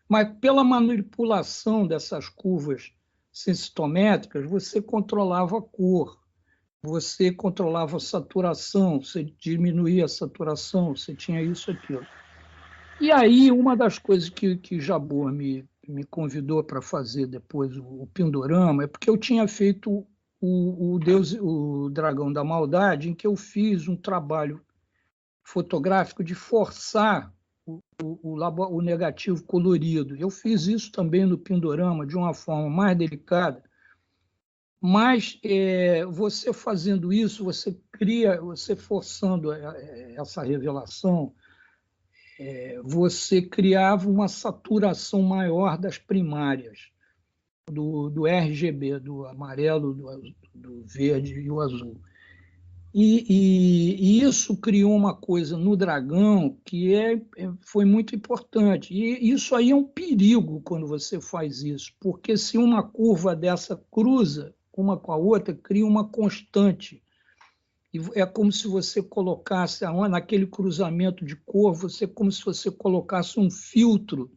mas pela manipulação dessas curvas sensitométricas, você controlava a cor, você controlava a saturação, você diminuía a saturação, você tinha isso, aquilo. E aí, uma das coisas que Jabor me convidou para fazer depois o Pindorama é porque eu tinha feito o Dragão da Maldade, em que eu fiz um trabalho fotográfico de forçar o negativo colorido. Eu fiz isso também no Pindorama de uma forma mais delicada, mas você fazendo isso, você forçando essa revelação, você criava uma saturação maior das primárias, do RGB, do amarelo, do verde e o azul. E isso criou uma coisa no Dragão que foi muito importante. E isso aí é um perigo quando você faz isso, porque se uma curva dessa cruza uma com a outra, cria uma constante. E é como se você colocasse, naquele cruzamento de cor, como se você colocasse um filtro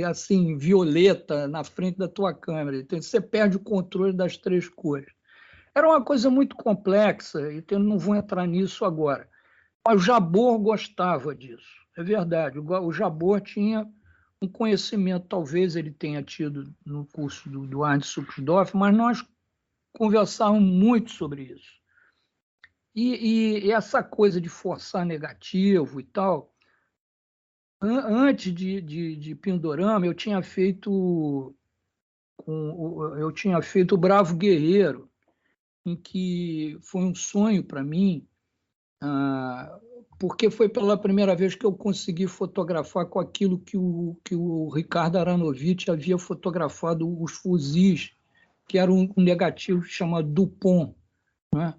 assim, violeta na frente da tua câmera. Então, você perde o controle das três cores. Era uma coisa muito complexa, então eu não vou entrar nisso agora. Mas o Jabor gostava disso, é verdade. O Jabor tinha um conhecimento, talvez ele tenha tido no curso do Arndt Suchsdorf, mas nós conversávamos muito sobre isso. E essa coisa de forçar negativo e tal, antes de Pindorama, eu tinha feito o Bravo Guerreiro, em que foi um sonho para mim, porque foi pela primeira vez que eu consegui fotografar com aquilo que o Ricardo Aranovich havia fotografado, os fuzis, que era um negativo chamado Dupont, né?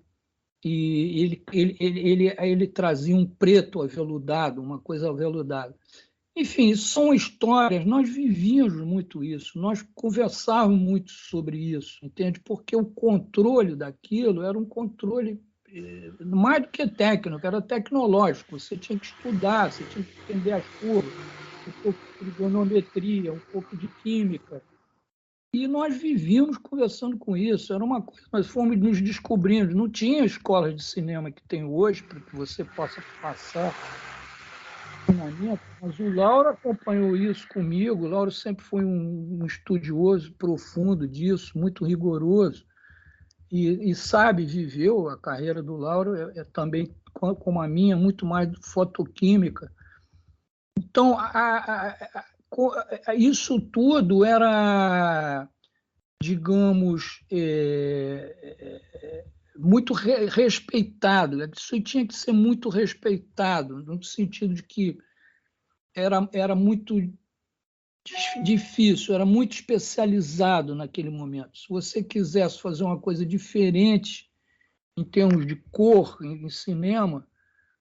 E ele trazia um preto aveludado, uma coisa aveludada. Enfim, são histórias, nós vivíamos muito isso, nós conversávamos muito sobre isso, entende? Porque o controle daquilo era um controle mais do que técnico, era tecnológico, você tinha que estudar, você tinha que entender as curvas, um pouco de trigonometria, um pouco de química. E nós vivíamos conversando com isso, era uma coisa, nós fomos nos descobrindo, não tinha escolas de cinema que tem hoje, para que você possa passar. Mas o Lauro acompanhou isso comigo, o Lauro sempre foi um estudioso profundo disso, muito rigoroso, e sabe, viveu a carreira do Lauro, também como a minha, muito mais fotoquímica. Então, isso tudo era, digamos, muito respeitado. Isso tinha que ser muito respeitado, no sentido de que era muito difícil, era muito especializado naquele momento. Se você quisesse fazer uma coisa diferente em termos de cor em cinema,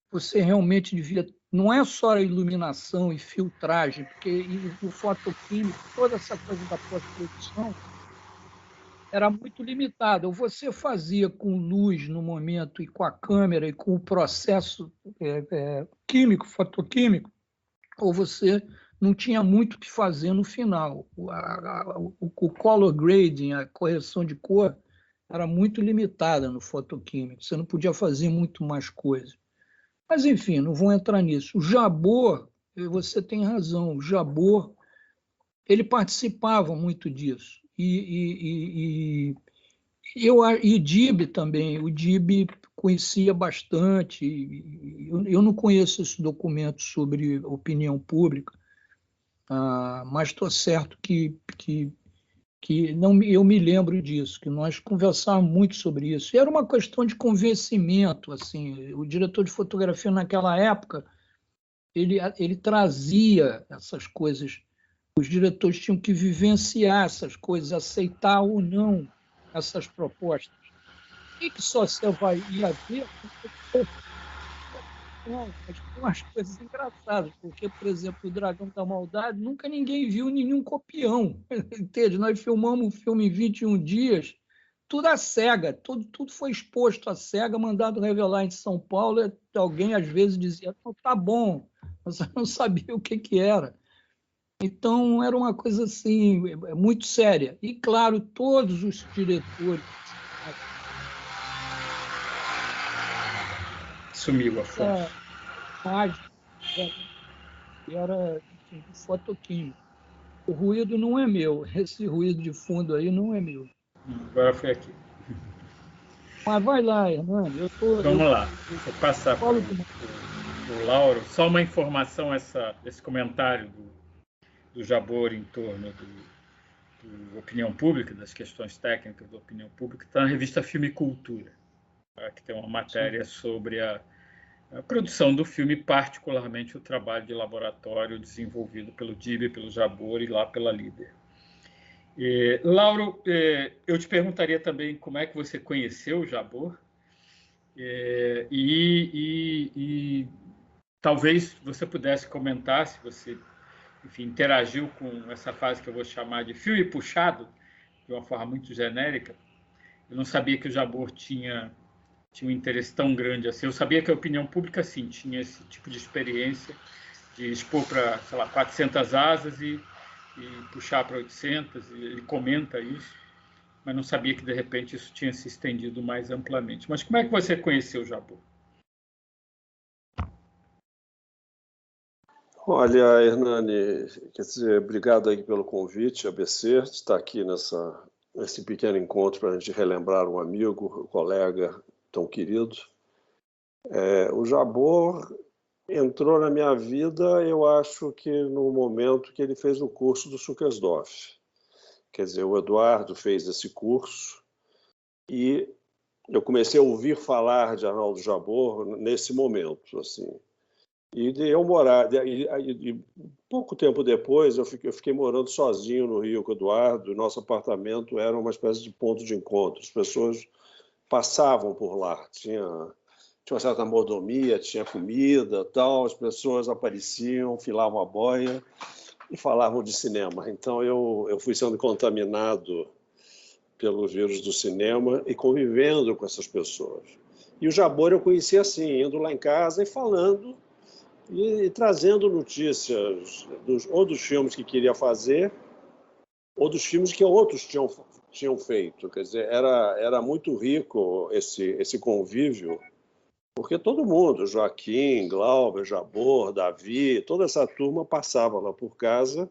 você realmente devia... Não é só a iluminação e filtragem, porque o fotoquímico, toda essa coisa da pós-produção, era muito limitada. Ou você fazia com luz no momento e com a câmera e com o processo químico, fotoquímico, ou você não tinha muito o que fazer no final. O color grading, a correção de cor, era muito limitada no fotoquímico. Você não podia fazer muito mais coisa. Mas, enfim, não vou entrar nisso. O Jabor, você tem razão, o Jabor, ele participava muito disso. E E o Dib também, o Dib conhecia bastante. Eu não conheço esse documento sobre opinião pública, mas estou certo que não, eu me lembro disso, que nós conversávamos muito sobre isso. E era uma questão de convencimento, assim. O diretor de fotografia naquela época, ele trazia essas coisas. Os diretores tinham que vivenciar essas coisas, aceitar ou não essas propostas. E que só você vai ir a ver mas tem umas coisas engraçadas, porque, por exemplo, o Dragão da Maldade, nunca ninguém viu nenhum copião. Entende? Nós filmamos um filme em 21 dias, tudo à cega, tudo foi exposto à cega, mandado revelar em São Paulo. Alguém, às vezes, dizia, não, tá bom, mas eu não sabia o que era. Então, era uma coisa assim, muito séria. E, claro, todos os diretores. Sumiu a fonte. Mágica, era enfim, fotoquímica. O ruído não é meu, esse ruído de fundo aí não é meu. Agora foi aqui. Mas vai lá, Hernani. Vamos lá, vou passar para o Lauro. Só uma informação, esse comentário do Jabor em torno do opinião pública, das questões técnicas da opinião pública, está na revista Filme e Cultura, que tem uma matéria sobre a produção do filme, particularmente o trabalho de laboratório desenvolvido pelo Dib, pelo Jabor e lá pela Líder. Lauro, eu te perguntaria também como é que você conheceu o Jabor e talvez você pudesse comentar se você, enfim, interagiu com essa fase que eu vou chamar de filme puxado, de uma forma muito genérica. Eu não sabia que o Jabor tinha um interesse tão grande assim. Eu sabia que a opinião pública, sim, tinha esse tipo de experiência de expor para, sei lá, 400 asas e puxar para 800, e ele comenta isso, mas não sabia que, de repente, isso tinha se estendido mais amplamente. Mas como é que você conheceu o Jabor? Olha, Hernani, quer dizer, obrigado aí pelo convite, ABC, de estar aqui nesse pequeno encontro para a gente relembrar um amigo, um colega tão querido. O Jabor entrou na minha vida, eu acho que no momento que ele fez o curso do Sukersdorf. Quer dizer, o Eduardo fez esse curso e eu comecei a ouvir falar de Arnaldo Jabor nesse momento, assim. E eu morar, e pouco tempo depois eu fiquei morando sozinho no Rio com o Eduardo. Nosso apartamento era uma espécie de ponto de encontro. As pessoas passavam por lá, tinha uma certa mordomia, tinha comida, tal. As pessoas apareciam, filavam a boia e falavam de cinema. Então eu fui sendo contaminado pelo vírus do cinema e convivendo com essas pessoas. E o Jabor eu conheci assim, indo lá em casa e falando e trazendo notícias ou dos filmes que queria fazer ou dos filmes que outros tinham feito. Quer dizer, era muito rico esse convívio, porque todo mundo, Joaquim, Glauber, Jabor, Davi, toda essa turma passava lá por casa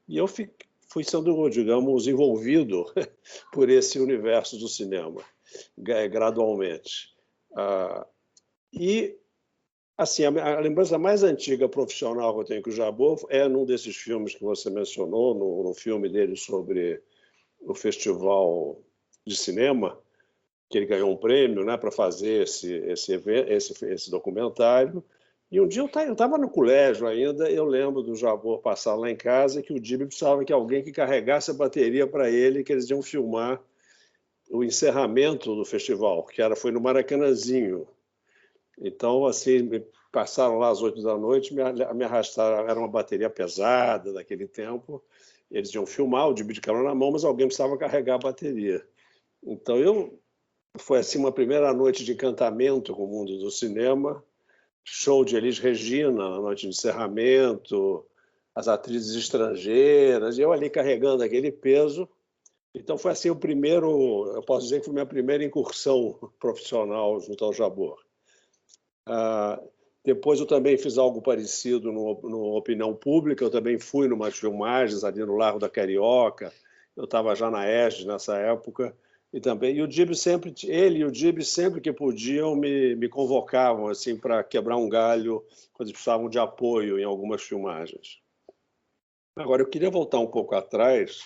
e eu fui sendo, digamos, envolvido por esse universo do cinema, gradualmente. E assim, a lembrança mais antiga profissional que eu tenho com o Jabor é num desses filmes que você mencionou, no filme dele sobre o festival de cinema, que ele ganhou um prêmio, né, para fazer esse documentário. E um dia eu estava no colégio ainda, eu lembro do Jabor passar lá em casa que o Dib precisava que alguém que carregasse a bateria para ele, que eles iam filmar o encerramento do festival, que foi no Maracanãzinho. Então, assim, passaram lá às 8 da noite, me arrastaram, era uma bateria pesada daquele tempo, eles iam filmar, o Dib de carona na mão, mas alguém precisava carregar a bateria. Então, foi assim uma primeira noite de encantamento com o mundo do cinema, show de Elis Regina na noite de encerramento, as atrizes estrangeiras, e eu ali carregando aquele peso. Então, foi assim eu posso dizer que foi minha primeira incursão profissional junto ao Jabor. Depois eu também fiz algo parecido no Opinião Pública, eu também fui numas filmagens ali no Largo da Carioca, eu estava já na ESG nessa época, E também, e o Dib sempre, ele e o Dib sempre que podiam me convocavam assim para quebrar um galho quando eles precisavam de apoio em algumas filmagens. Agora, eu queria voltar um pouco atrás,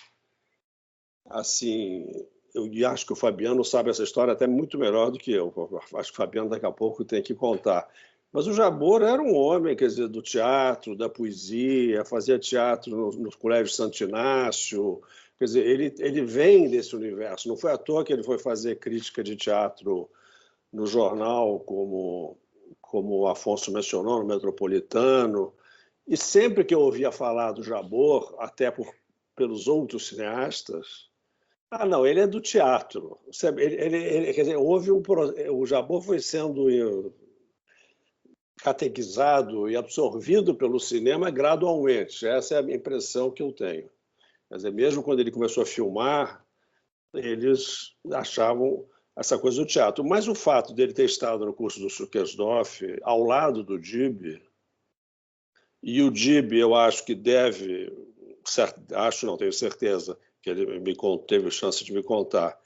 assim, eu acho que o Fabiano sabe essa história até muito melhor do que eu. Acho que o Fabiano daqui a pouco tem que contar. Mas o Jabor era um homem, quer dizer, do teatro, da poesia, fazia teatro no Colégio Santo Inácio. Quer dizer, ele vem desse universo. Não foi à toa que ele foi fazer crítica de teatro no jornal, como o Afonso mencionou, no Metropolitano. E sempre que eu ouvia falar do Jabor, até pelos outros cineastas, não, ele é do teatro. Quer dizer, o Jabor foi sendo catequizado e absorvido pelo cinema gradualmente. Essa é a impressão que eu tenho. Quer dizer, mesmo quando ele começou a filmar, eles achavam essa coisa do teatro. Mas o fato dele ter estado no curso do Sukersdorf, ao lado do Dib, e o Dib, eu acho que deve, acho não, tenho certeza, que ele teve chance de me contar,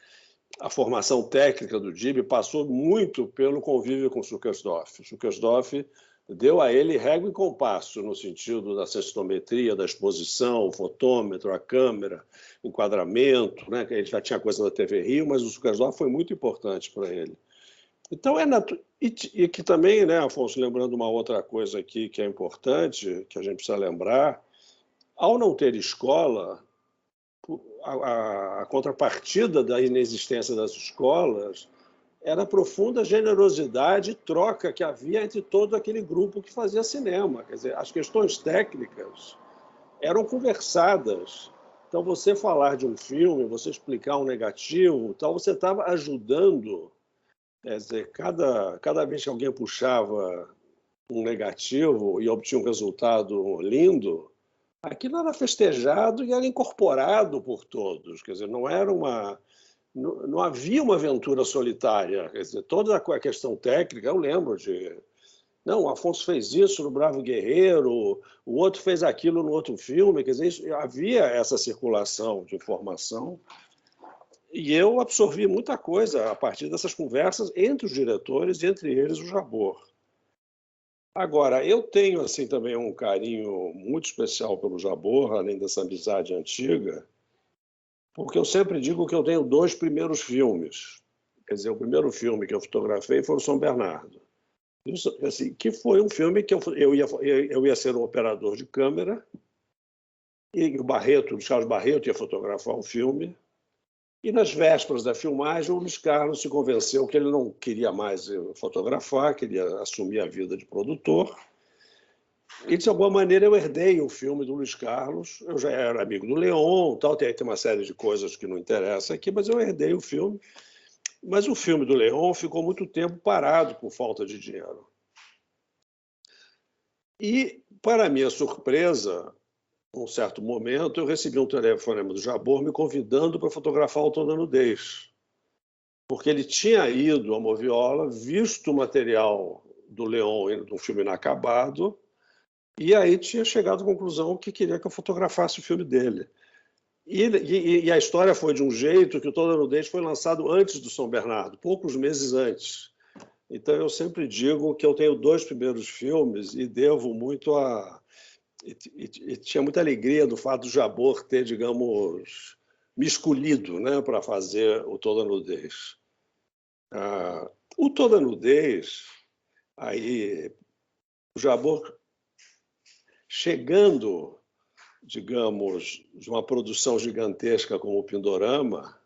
a formação técnica do Dib passou muito pelo convívio com o Sukersdorf. O Sukersdorf deu a ele régua e compasso, no sentido da sensitometria, da exposição, o fotômetro, a câmera, o enquadramento, né? Ele já tinha coisa da TV Rio, mas o Sukersdorf foi muito importante para ele. Então, e que também, né, Afonso, lembrando uma outra coisa aqui que é importante, que a gente precisa lembrar, ao não ter escola, a contrapartida da inexistência das escolas era a profunda generosidade e troca que havia entre todo aquele grupo que fazia cinema. Quer dizer, as questões técnicas eram conversadas. Então, você falar de um filme, você explicar um negativo, então você estava ajudando. Quer dizer, cada vez que alguém puxava um negativo e obtinha um resultado lindo, aquilo era festejado e era incorporado por todos. Quer dizer, não havia uma aventura solitária. Quer dizer, toda a questão técnica, eu lembro de... Não, o Afonso fez isso no Bravo Guerreiro, o outro fez aquilo no outro filme. Quer dizer, havia essa circulação de informação. E eu absorvi muita coisa a partir dessas conversas entre os diretores e entre eles o Jabor. Agora, eu tenho assim também um carinho muito especial pelo Jabor, além dessa amizade antiga, porque eu sempre digo que eu tenho 2 primeiros filmes. Quer dizer, o primeiro filme que eu fotografei foi o São Bernardo. Assim, que foi um filme que eu ia ser um operador de câmera e o Carlos Barreto ia fotografar o filme. E nas vésperas da filmagem, o Luiz Carlos se convenceu que ele não queria mais fotografar, queria assumir a vida de produtor. E, de alguma maneira, eu herdei o filme do Luiz Carlos. Eu já era amigo do Leon, tal, tem uma série de coisas que não interessam aqui, mas eu herdei o filme. Mas o filme do Leon ficou muito tempo parado por falta de dinheiro. E, para minha surpresa, num certo momento, eu recebi um telefonema do Jabor me convidando para fotografar o Toda Nudez. Porque ele tinha ido a Moviola, visto o material do Leon de um filme inacabado, e aí tinha chegado à conclusão que queria que eu fotografasse o filme dele. E a história foi de um jeito que o Toda Nudez foi lançado antes do São Bernardo, poucos meses antes. Então, eu sempre digo que eu tenho 2 primeiros filmes e devo muito a... E tinha muita alegria do fato do Jabor ter, digamos, me escolhido, né, para fazer o Toda Nudez. O Toda Nudez, aí, o Jabor chegando, digamos, de uma produção gigantesca como o Pindorama,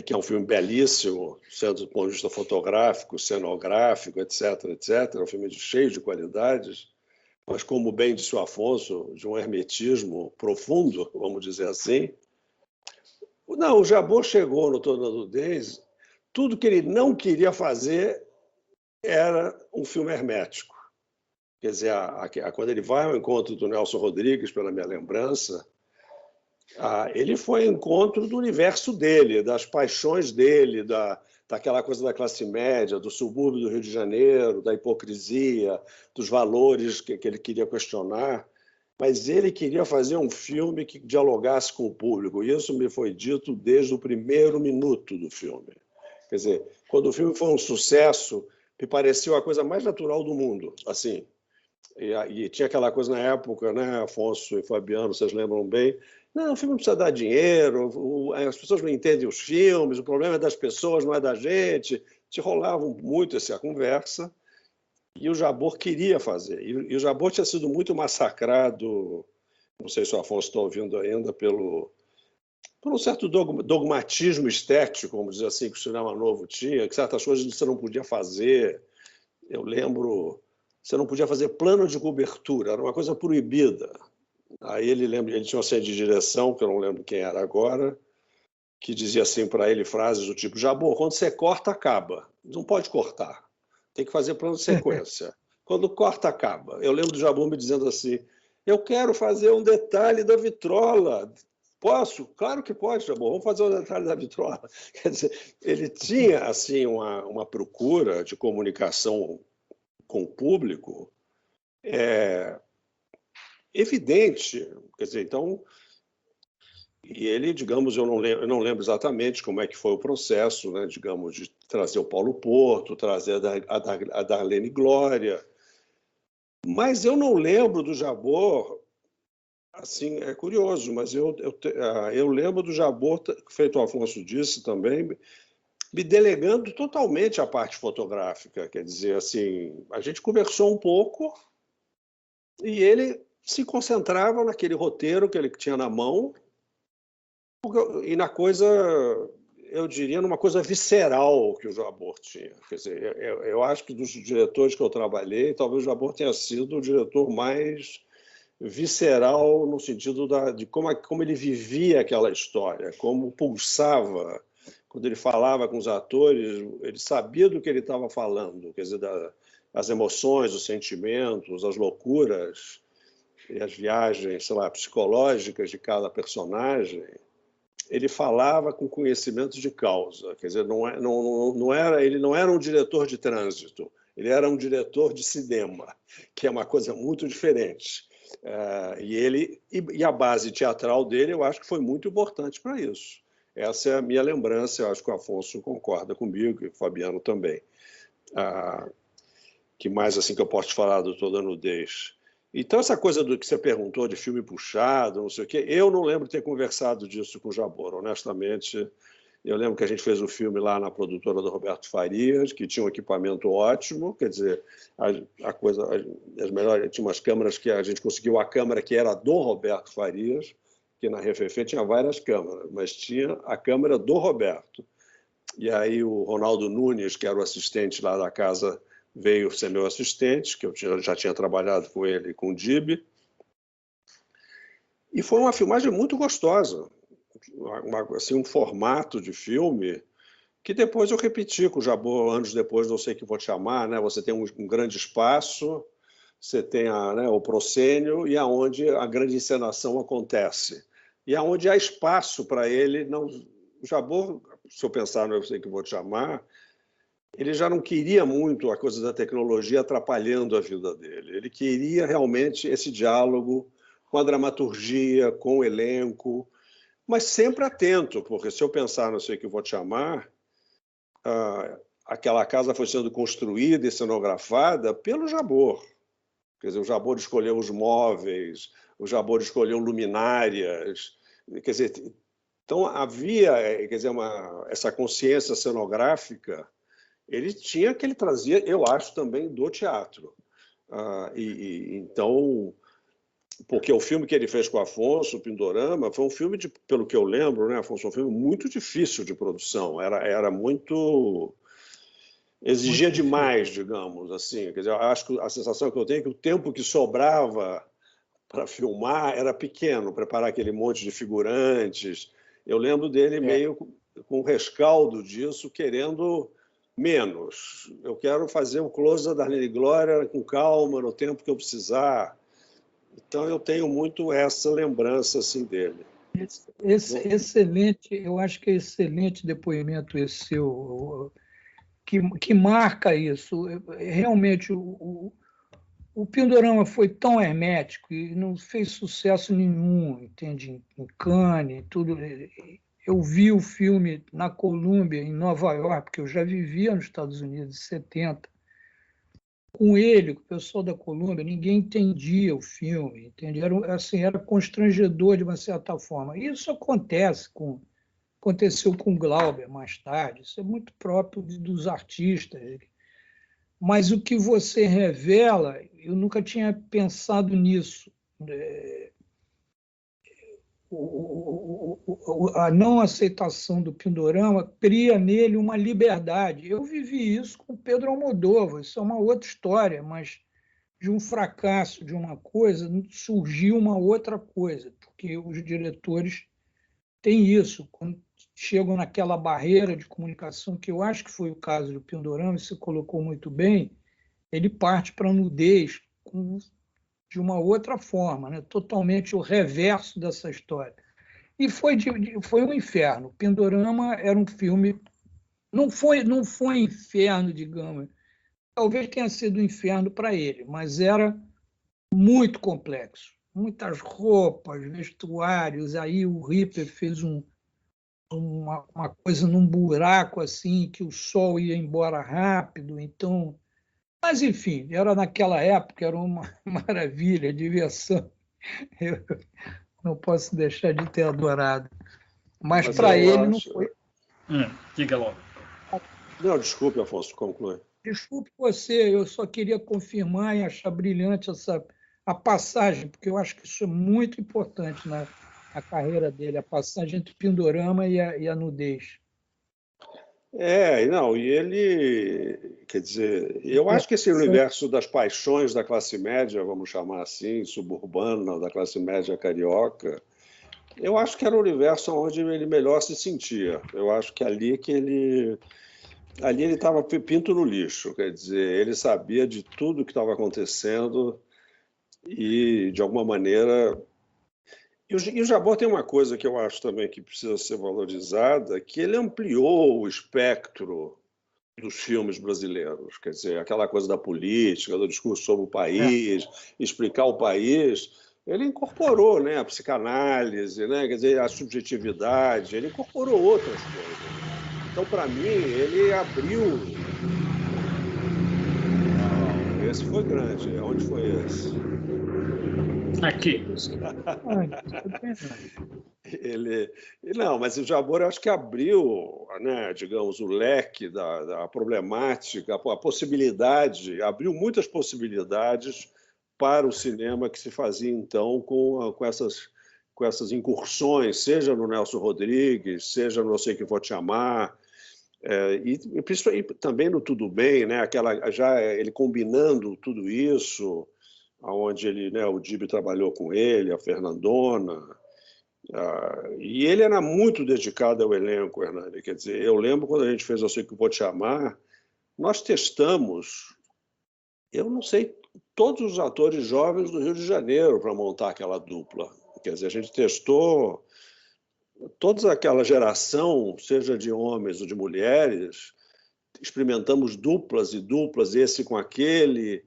que é um filme belíssimo, sendo do ponto de vista fotográfico, cenográfico, etc., etc., é um filme cheio de qualidades, mas, como bem disse o Afonso, de um hermetismo profundo, vamos dizer assim. Não, o Jabor chegou no Toda Nudez, tudo que ele não queria fazer era um filme hermético. Quer dizer, quando ele vai ao encontro do Nelson Rodrigues, pela minha lembrança, ele foi ao encontro do universo dele, das paixões dele, daquela coisa da classe média, do subúrbio do Rio de Janeiro, da hipocrisia, dos valores que ele queria questionar. mas ele queria fazer um filme que dialogasse com o público. Isso me foi dito desde o primeiro minuto do filme. Quer dizer, quando o filme foi um sucesso, me pareceu a coisa mais natural do mundo, assim. E tinha aquela coisa na época, né, Afonso e Fabiano, vocês lembram bem, não, o filme não precisa dar dinheiro, as pessoas não entendem os filmes, o problema é das pessoas, não é da gente. Te rolava muito essa conversa, e o Jabor queria fazer. E o Jabor tinha sido muito massacrado, não sei se o Afonso está ouvindo ainda, por um certo dogmatismo estético, vamos dizer assim, que o cinema novo tinha, que certas coisas você não podia fazer. Eu lembro, você não podia fazer plano de cobertura, era uma coisa proibida. Aí ele tinha uma série de direção, que eu não lembro quem era agora, que dizia assim para ele frases do tipo: Jabor, quando você corta, acaba. Não pode cortar. Tem que fazer plano de sequência. Quando corta, acaba. Eu lembro do Jabor me dizendo assim: eu quero fazer um detalhe da vitrola. Posso? Claro que pode, Jabor. Vamos fazer um detalhe da vitrola. Quer dizer, ele tinha assim uma procura de comunicação com o público evidente. Quer dizer, então, e ele, digamos, eu não lembro exatamente como é que foi o processo, né, digamos, de trazer o Paulo Porto, trazer a Darlene Glória, mas eu não lembro do Jabor, assim, é curioso, mas eu lembro do Jabor, feito o Afonso disse também, me delegando totalmente a parte fotográfica, quer dizer, assim, a gente conversou um pouco e ele se concentrava naquele roteiro que ele tinha na mão e na coisa, eu diria, numa coisa visceral que o Jabor tinha. Quer dizer, eu acho que dos diretores que eu trabalhei, talvez o Jabor tenha sido o diretor mais visceral no sentido de como ele vivia aquela história, como pulsava. Quando ele falava com os atores, ele sabia do que ele estava falando, quer dizer, as emoções, os sentimentos, as loucuras e as viagens, sei lá, psicológicas de cada personagem. Ele falava com conhecimento de causa, quer dizer, ele não era um diretor de trânsito, ele era um diretor de cinema, que é uma coisa muito diferente. E a base teatral dele, eu acho que foi muito importante para isso. Essa é a minha lembrança, eu acho que o Afonso concorda comigo, e o Fabiano também. Que mais assim que eu posso te falar do Toda Nudez? Então, essa coisa do que você perguntou de filme puxado, não sei o quê, eu não lembro de ter conversado disso com o Jabor, honestamente. Eu lembro que a gente fez um filme lá na produtora do Roberto Farias, que tinha um equipamento ótimo, quer dizer, as melhores, tinha umas câmeras que a gente conseguiu a câmera que era do Roberto Farias, que na RFF tinha várias câmeras, mas tinha a câmera do Roberto. E aí o Ronaldo Nunes, que era o assistente lá da casa, veio ser meu assistente, que eu já tinha trabalhado com ele e com o Dib. E foi uma filmagem muito gostosa, assim, um formato de filme que depois eu repeti com o Jabor anos depois, Não Sei O Que Vou Te Amar, né? Você tem um grande espaço, você tem o proscênio e aonde a grande encenação acontece. E aonde há espaço para ele, não, o Jabor, se eu pensar no Eu Sei Que Vou Te Amar, ele já não queria muito a coisa da tecnologia atrapalhando a vida dele. Ele queria realmente esse diálogo com a dramaturgia, com o elenco, mas sempre atento, porque se eu pensar no Sei Que Vou Te Amar, aquela casa foi sendo construída e cenografada pelo Jabor. Quer dizer, o Jabor escolheu os móveis, o Jabor escolheu luminárias. Quer dizer, então havia, quer dizer, essa consciência cenográfica. Ele tinha, que ele trazia, eu acho, também do teatro. Então, porque o filme que ele fez com o Afonso, o Pindorama, foi um filme, pelo que eu lembro, né, Afonso, um filme muito difícil de produção. Era muito... exigia demais, digamos, assim. Quer dizer, eu acho que a sensação que eu tenho é que o tempo que sobrava para filmar era pequeno, preparar aquele monte de figurantes. Eu lembro dele meio com o rescaldo disso, querendo menos. Eu quero fazer o close da Darlene Glória com calma, no tempo que eu precisar. Então, eu tenho muito essa lembrança assim, dele. Excelente, eu acho que é excelente depoimento esse seu, que marca isso. Realmente, o Pindorama foi tão hermético e não fez sucesso nenhum, entende? Em Cannes, tudo. Eu vi o filme na Colômbia, em Nova York, porque eu já vivia nos Estados Unidos em 70. Com ele, com o pessoal da Colômbia, ninguém entendia o filme, entende? Era constrangedor de uma certa forma. Isso aconteceu com Glauber mais tarde, isso é muito próprio dos artistas. Mas o que você revela, eu nunca tinha pensado nisso. A não aceitação do Pindorama cria nele uma liberdade. Eu vivi isso com Pedro Almodóvar, isso é uma outra história, mas de um fracasso de uma coisa surgiu uma outra coisa, porque os diretores têm isso, quando chegam naquela barreira de comunicação, que eu acho que foi o caso do Pindorama, você colocou muito bem, ele parte para a nudez de uma outra forma, né? Totalmente o reverso dessa história. E foi um inferno. Pindorama era um filme... Não foi inferno, digamos. Talvez tenha sido um inferno para ele, mas era muito complexo. Muitas roupas, vestuários. Aí o Ripper fez uma coisa num buraco assim, que o sol ia embora rápido. Então... Mas, enfim, era naquela época, era uma maravilha, diversão. Eu não posso deixar de ter adorado. Mas para ele não foi. Diga logo. Não, desculpe, Afonso, conclui. Desculpe você, eu só queria confirmar e achar brilhante a passagem, porque eu acho que isso é muito importante na carreira dele, a passagem entre Pindorama e a nudez. Não, e ele, quer dizer, eu acho que esse universo das paixões da classe média, vamos chamar assim, suburbana, da classe média carioca, eu acho que era o universo onde ele melhor se sentia. Eu acho que ali ele estava pinto no lixo, quer dizer, ele sabia de tudo que estava acontecendo e, de alguma maneira... E o Jabor tem uma coisa que eu acho também que precisa ser valorizada, que ele ampliou o espectro dos filmes brasileiros, quer dizer, aquela coisa da política, do discurso sobre o país, explicar o país, ele incorporou, né, a psicanálise, né, quer dizer, a subjetividade, ele incorporou outras coisas. Então, para mim, ele abriu... Esse foi grande. Onde foi esse? Aqui. Não, mas o Jabor eu acho que abriu, né, digamos, o leque da problemática, a possibilidade, abriu muitas possibilidades para o cinema que se fazia então com essas incursões, seja no Nelson Rodrigues, seja no Eu Sei Que Vou Te Amar, e também no Tudo Bem, né, já ele combinando tudo isso, onde ele, né, o Dib trabalhou com ele, a Fernandona, e ele era muito dedicado ao elenco, Hernani. Quer dizer, eu lembro quando a gente fez Eu Sei Que Vou Te Amar, nós testamos, eu não sei, todos os atores jovens do Rio de Janeiro para montar aquela dupla. Quer dizer, a gente testou toda aquela geração, seja de homens ou de mulheres, experimentamos duplas e duplas, esse com aquele,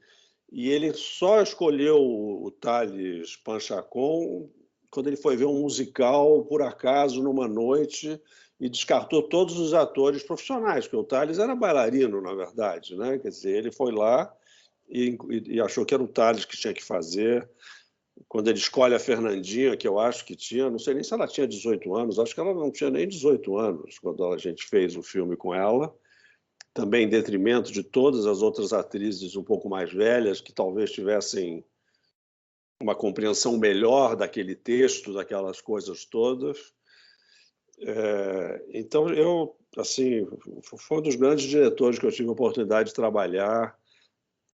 e ele só escolheu o Thales Panchacon quando ele foi ver um musical, por acaso, numa noite, e descartou todos os atores profissionais, porque o Thales era bailarino, na verdade, né? Quer dizer, ele foi lá e achou que era o Thales que tinha que fazer. Quando ele escolhe a Fernandinha, que eu acho que tinha, não sei nem se ela tinha 18 anos, acho que ela não tinha nem 18 anos quando a gente fez o filme com ela, também em detrimento de todas as outras atrizes um pouco mais velhas, que talvez tivessem uma compreensão melhor daquele texto, daquelas coisas todas. Então, assim, foi um dos grandes diretores que eu tive a oportunidade de trabalhar.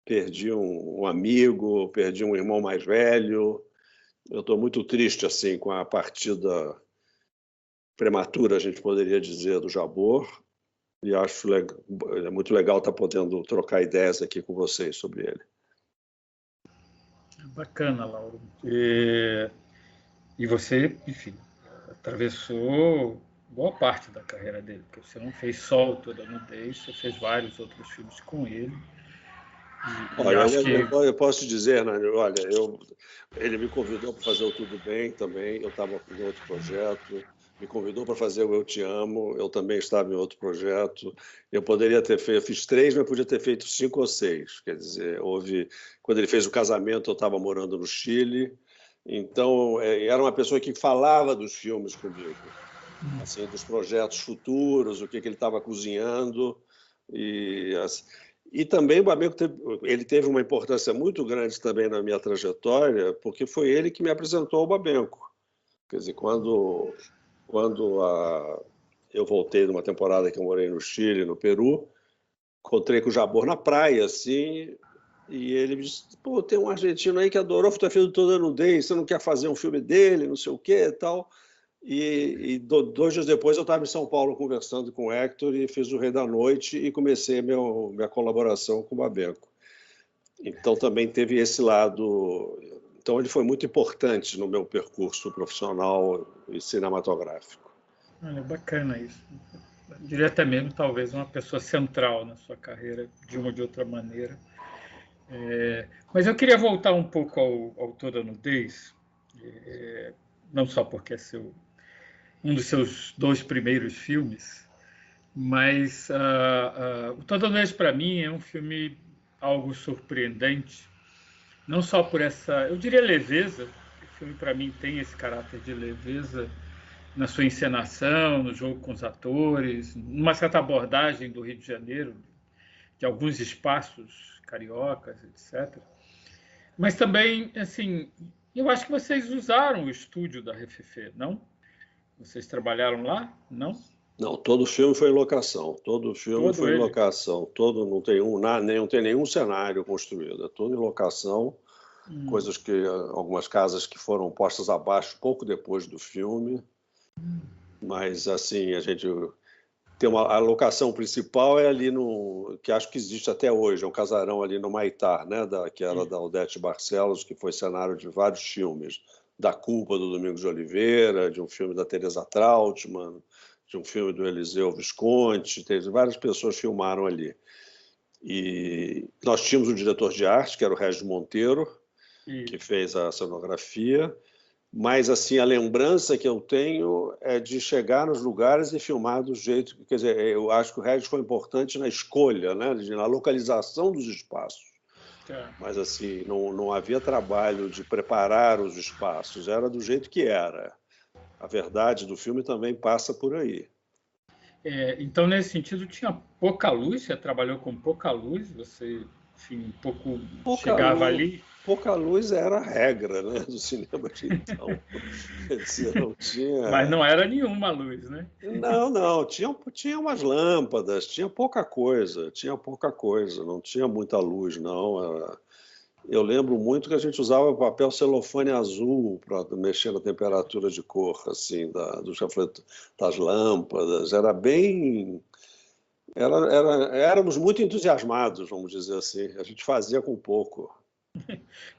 Perdi um amigo, perdi um irmão mais velho. Eu estou muito triste assim com a partida prematura, a gente poderia dizer, do Jabor, e acho muito legal estar podendo trocar ideias aqui com vocês sobre ele. Bacana, Lauro. E você, enfim, atravessou boa parte da carreira dele, porque você não fez só o Toda Nudez, você fez vários outros filmes com ele. E Olha, acho que eu posso te dizer, Hernani, olha, ele me convidou para fazer o Tudo Bem também, eu estava com outro projeto, me convidou para fazer o Eu Te Amo, eu também estava em outro projeto, eu poderia ter feito, eu fiz 3, mas podia ter feito 5 ou 6, quer dizer, quando ele fez o casamento, eu estava morando no Chile, então era uma pessoa que falava dos filmes comigo, assim, dos projetos futuros, o que ele estava cozinhando, e, e também o Babenco ele teve uma importância muito grande também na minha trajetória, porque foi ele que me apresentou ao Babenco. Quer dizer, eu voltei numa temporada que eu morei no Chile, no Peru, encontrei com o Jabor na praia, assim, e ele me disse, pô, tem um argentino aí que adorou fotografia do Toda Nudez, você não quer fazer um filme dele, não sei o quê e tal. E 2 dias depois eu estava em São Paulo conversando com o Hector e fiz o Rei da Noite e comecei minha colaboração com o Babenco. Então também teve esse lado. Então ele foi muito importante no meu percurso profissional e cinematográfico. olha, bacana isso. Eu diria até mesmo, talvez, uma pessoa central na sua carreira, de uma ou de outra maneira. Mas eu queria voltar um pouco ao Toda Nudez, não só porque é um dos seus 2 primeiros filmes, mas o Toda Nudez, para mim, é um filme algo surpreendente, não só por essa, eu diria, leveza. O filme, para mim, tem esse caráter de leveza na sua encenação, no jogo com os atores, numa certa abordagem do Rio de Janeiro, de alguns espaços cariocas, etc. Mas também, assim, eu acho que vocês usaram o estúdio da Refefê, não? Vocês trabalharam lá? Não? Não, todo filme foi em locação. Todo filme Todo foi em ele? locação. Todo não tem nenhum cenário construído. É tudo em locação. Coisas que algumas casas que foram postas abaixo pouco depois do filme. Mas assim a gente tem a locação principal é ali no que acho que existe até hoje, é um casarão ali no Maitá, né, que era da Odete Barcelos, que foi cenário de vários filmes, da Culpa do Domingos de Oliveira, de um filme da Teresa Trautmann, de um filme do Eliseu Visconti, várias pessoas filmaram ali. E nós tínhamos um diretor de arte, que era o Regis Monteiro, que fez a cenografia. Mas assim a lembrança que eu tenho é de chegar nos lugares e filmar do jeito, quer dizer, eu acho que o Regis foi importante na escolha, né, na localização dos espaços. Mas assim não havia trabalho de preparar os espaços, era do jeito que era. A verdade do filme também passa por aí. Então, nesse sentido, tinha pouca luz, você trabalhou com pouca luz, você, enfim, chegava ali. Pouca luz era a regra, né, do cinema de então. Quer dizer, não tinha. Mas não era nenhuma luz, né? Não, tinha umas lâmpadas, tinha pouca coisa, não tinha muita luz, não. Eu lembro muito que a gente usava papel celofane azul para mexer na temperatura de cor, assim, das lâmpadas. Era bem. Éramos muito entusiasmados, vamos dizer assim. A gente fazia com pouco.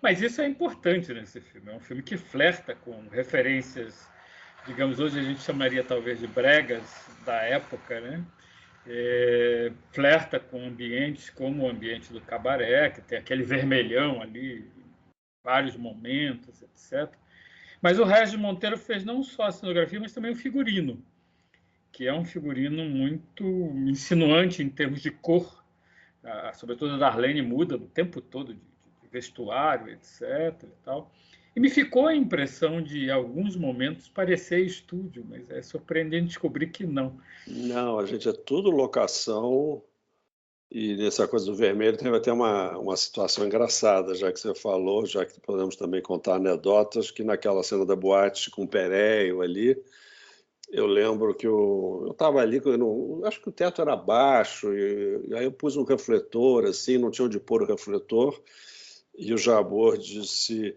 Mas isso é importante nesse filme. É um filme que flerta com referências, digamos, hoje a gente chamaria talvez de bregas da época, né? Flerta com ambientes como o ambiente do cabaré, que tem aquele vermelhão ali, em vários momentos, etc. Mas o Regis Monteiro fez não só a cenografia, mas também o figurino, que é um figurino muito insinuante em termos de cor. Sobretudo a Darlene muda o tempo todo de vestuário, etc. E tal. E me ficou a impressão de, em alguns momentos, parecer estúdio, mas é surpreendente descobrir que não. Não, a gente é tudo locação. E nessa coisa do vermelho teve até uma situação engraçada, já que você falou, já que podemos também contar anedotas, que naquela cena da boate com o Pereio ali, eu lembro que eu estava ali, acho que o teto era baixo, e aí eu pus um refletor, assim, não tinha onde pôr o refletor, e o Jabor disse,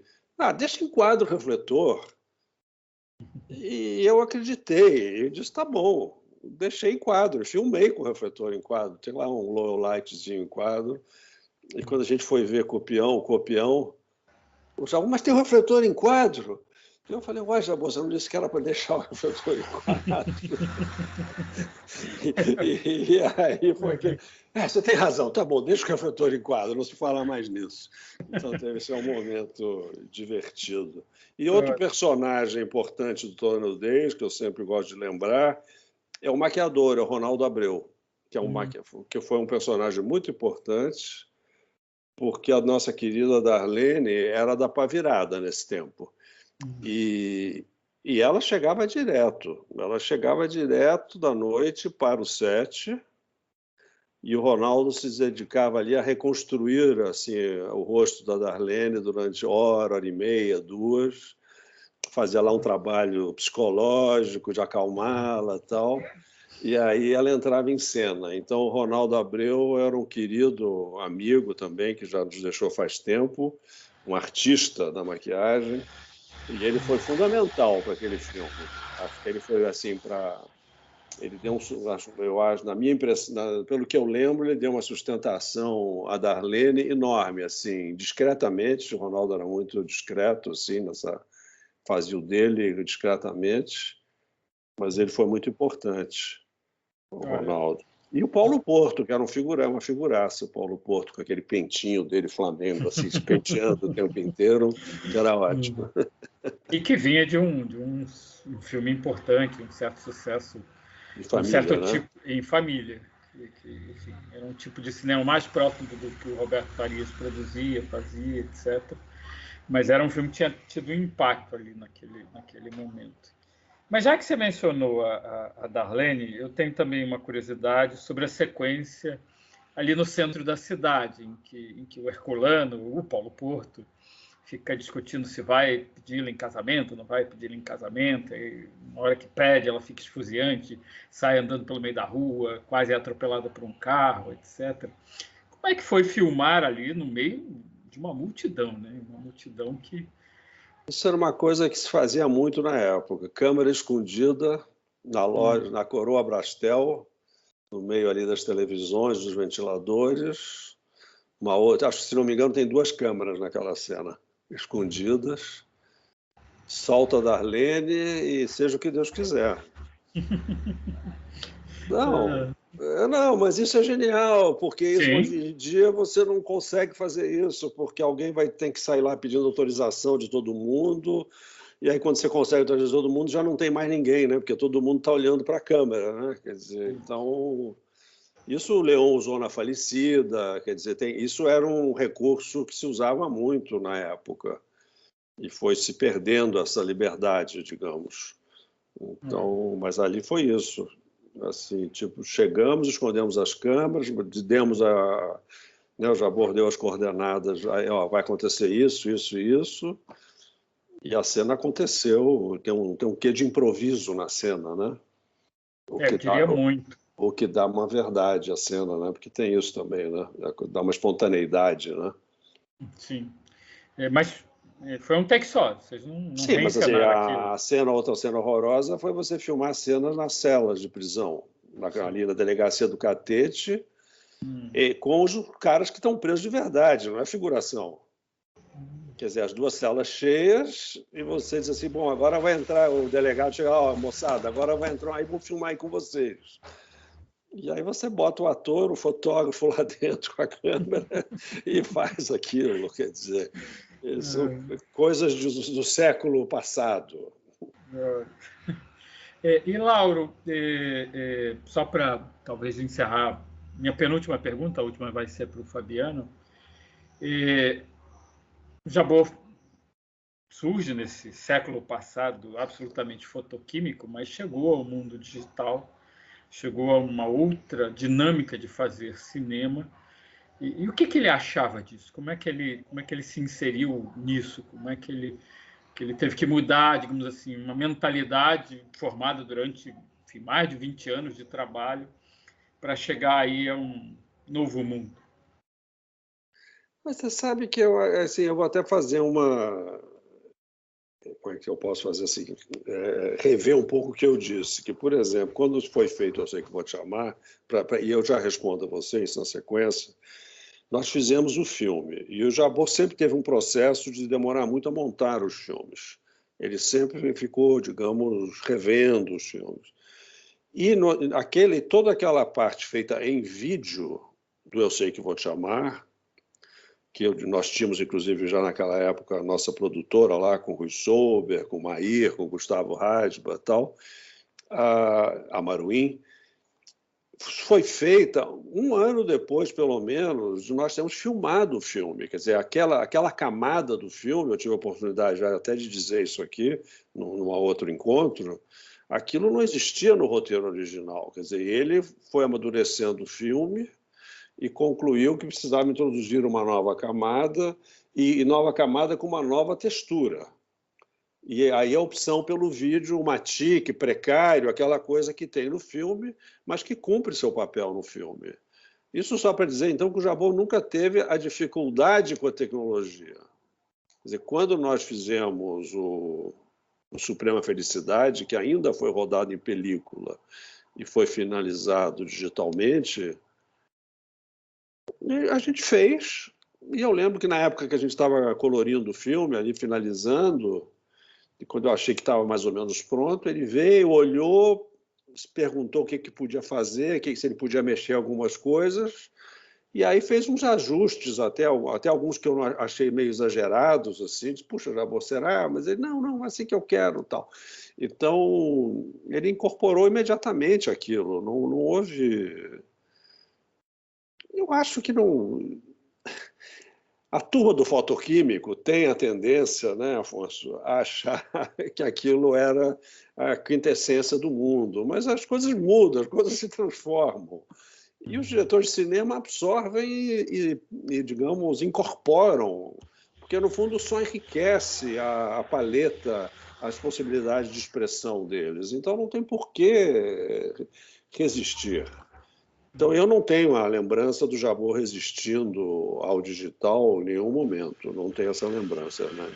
deixa em quadro o refletor. E eu acreditei, eu disse, tá bom, deixei em quadro, filmei com o refletor em quadro, tem lá um low lightzinho em quadro, e quando a gente foi ver o copião, o Jabor, mas tem um refletor em quadro? Eu falei, ué, Jabor, você não disse que era para deixar o refletor em quadro? e aí foi que... você tem razão, tá bom, deixa o refletor em quadro, não se fala mais nisso. Então teve esse um momento divertido. E outro personagem importante do Toda Nudez, que eu sempre gosto de lembrar, é o maquiador, é o Ronaldo Abreu, que foi um personagem muito importante, porque a nossa querida Darlene era da pá virada nesse tempo. E ela chegava direto da noite para o set, e o Ronaldo se dedicava ali a reconstruir assim, o rosto da Darlene durante hora e meia, 2, fazia lá um trabalho psicológico de acalmá-la e tal, e aí ela entrava em cena. Então o Ronaldo Abreu era um querido amigo também, que já nos deixou faz tempo, um artista da maquiagem, e ele foi fundamental para aquele filme. Acho que ele foi assim para... Ele deu eu acho, na minha impressão, pelo que eu lembro, ele deu uma sustentação a Darlene enorme, assim, discretamente. O Ronaldo era muito discreto, assim, fazia o dele discretamente, mas ele foi muito importante, o Ronaldo. E o Paulo Porto, que era uma figuraça, o Paulo Porto, com aquele pentinho dele, Flamengo, assim, se penteando o tempo inteiro, que era ótimo. E que vinha de um filme importante, um certo sucesso, de família, certo né? tipo, em família. Enfim, era um tipo de cinema mais próximo do que o Roberto Farias produzia, fazia, etc. Mas era um filme que tinha tido um impacto ali naquele momento. Mas já que você mencionou a Darlene, eu tenho também uma curiosidade sobre a sequência ali no centro da cidade, em que o Herculano, o Paulo Porto, fica discutindo se vai pedi-la em casamento, não vai pedi-la em casamento, e na hora que pede ela fica esfuziante, sai andando pelo meio da rua, quase é atropelada por um carro, etc. Como é que foi filmar ali no meio de uma multidão, né? Uma multidão que... Isso era uma coisa que se fazia muito na época. Câmera escondida na loja, na Coroa Brastel, no meio ali das televisões, dos ventiladores. Uma outra, acho que, se não me engano, tem 2 câmeras naquela cena, escondidas. Solta a Darlene e seja o que Deus quiser. Não, mas isso é genial, porque isso, hoje em dia você não consegue fazer isso, porque alguém vai ter que sair lá pedindo autorização de todo mundo, e aí quando você consegue autorização de todo mundo, já não tem mais ninguém, né? Porque todo mundo está olhando para a câmera, né? Quer dizer, então... Isso o Leon usou na Falecida, quer dizer, isso era um recurso que se usava muito na época, e foi se perdendo essa liberdade, digamos. Então, mas ali foi isso. Assim, tipo, chegamos, escondemos as câmeras, demos né, o Jabor deu as coordenadas, aí, ó, vai acontecer isso, isso e isso, e a cena aconteceu, tem um quê de improviso na cena, né? Eu diria muito. O que dá uma verdade à cena, né? Porque tem isso também, né? Dá uma espontaneidade, né? Sim. Mas foi um take só, vocês não Sim, mas assim, aquilo. outra cena horrorosa foi você filmar cenas nas celas de prisão, ali na delegacia do Catete, e com os caras que estão presos de verdade, não é figuração. Quer dizer, as 2 celas cheias, e você diz assim, bom, agora vai entrar, o delegado chega, ó, moçada, agora vai entrar, aí vou filmar aí com vocês. E aí você bota o ator, o fotógrafo lá dentro com a câmera e faz aquilo, quer dizer, são coisas do século passado. E, Lauro, só para talvez encerrar, minha penúltima pergunta, a última vai ser para o Fabiano. O Jabor surge nesse século passado absolutamente fotoquímico, mas chegou ao mundo digital, chegou a uma outra dinâmica de fazer cinema. E o que ele achava disso? Como é que ele se inseriu nisso? Como é que ele teve que mudar, digamos assim, uma mentalidade formada durante, enfim, mais de 20 anos de trabalho para chegar aí a um novo mundo? Mas você sabe que eu vou até fazer uma... Como é que eu posso fazer assim? Rever um pouco o que eu disse. Que, por exemplo, quando foi feito, eu sei que vou te chamar, e eu já respondo a vocês na sequência, nós fizemos o filme. E o Jabor sempre teve um processo de demorar muito a montar os filmes. Ele sempre ficou, digamos, revendo os filmes. E toda aquela parte feita em vídeo, do Eu Sei Que Vou Te Chamar, que nós tínhamos, inclusive, já naquela época, a nossa produtora lá, com o Rui Souber, com o Mair, com o Gustavo Rasba e tal, a Maruim, foi feita um ano depois, pelo menos, nós temos filmado o filme. Quer dizer, aquela camada do filme, eu tive a oportunidade já até de dizer isso aqui, num outro encontro, aquilo não existia no roteiro original. Quer dizer, ele foi amadurecendo o filme e concluiu que precisava introduzir uma nova camada, e nova camada com uma nova textura. E aí a opção pelo vídeo, o matique, precário, aquela coisa que tem no filme, mas que cumpre seu papel no filme. Isso só para dizer, então, que o Jabor nunca teve a dificuldade com a tecnologia. Quer dizer, quando nós fizemos o Suprema Felicidade, que ainda foi rodado em película e foi finalizado digitalmente, a gente fez. E eu lembro que na época que a gente estava colorindo o filme, ali finalizando, e quando eu achei que estava mais ou menos pronto, ele veio, olhou, se perguntou o que podia fazer, se ele podia mexer algumas coisas, e aí fez uns ajustes, até alguns que eu achei meio exagerados, assim, disse, puxa, Jabor, será? Mas ele, não, assim que eu quero, tal. Então, ele incorporou imediatamente aquilo, não houve... Eu acho que não... A turma do fotoquímico tem a tendência, né, Afonso, a achar que aquilo era a quintessência do mundo, mas as coisas mudam, as coisas se transformam. E os diretores de cinema absorvem digamos, incorporam, porque, no fundo, só enriquece a paleta, as possibilidades de expressão deles. Então, não tem por que resistir. Então, eu não tenho a lembrança do Jabor resistindo ao digital em nenhum momento. Não tenho essa lembrança, né?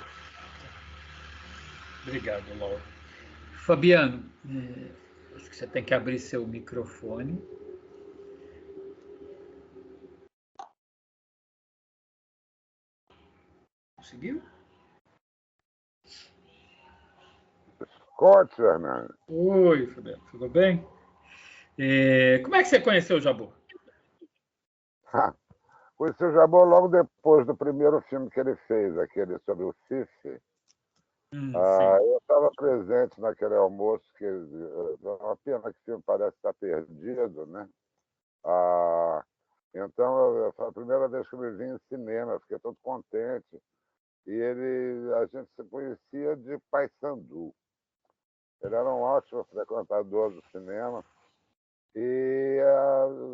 Obrigado, Laura. Fabiano, acho que você tem que abrir seu microfone. Conseguiu? Scott, Fernando. Oi, Fabiano, tudo bem? Como é que você conheceu o Jabor? Conheci o Jabor logo depois do primeiro filme que ele fez, aquele sobre o Fife. Sim. Eu estava presente naquele almoço, que é uma pena que o filme parece estar perdido, né? Então, foi a primeira vez que eu me vi em cinema, fiquei todo contente. E a gente se conhecia de Paysandu. Ele era um ótimo frequentador do cinema. E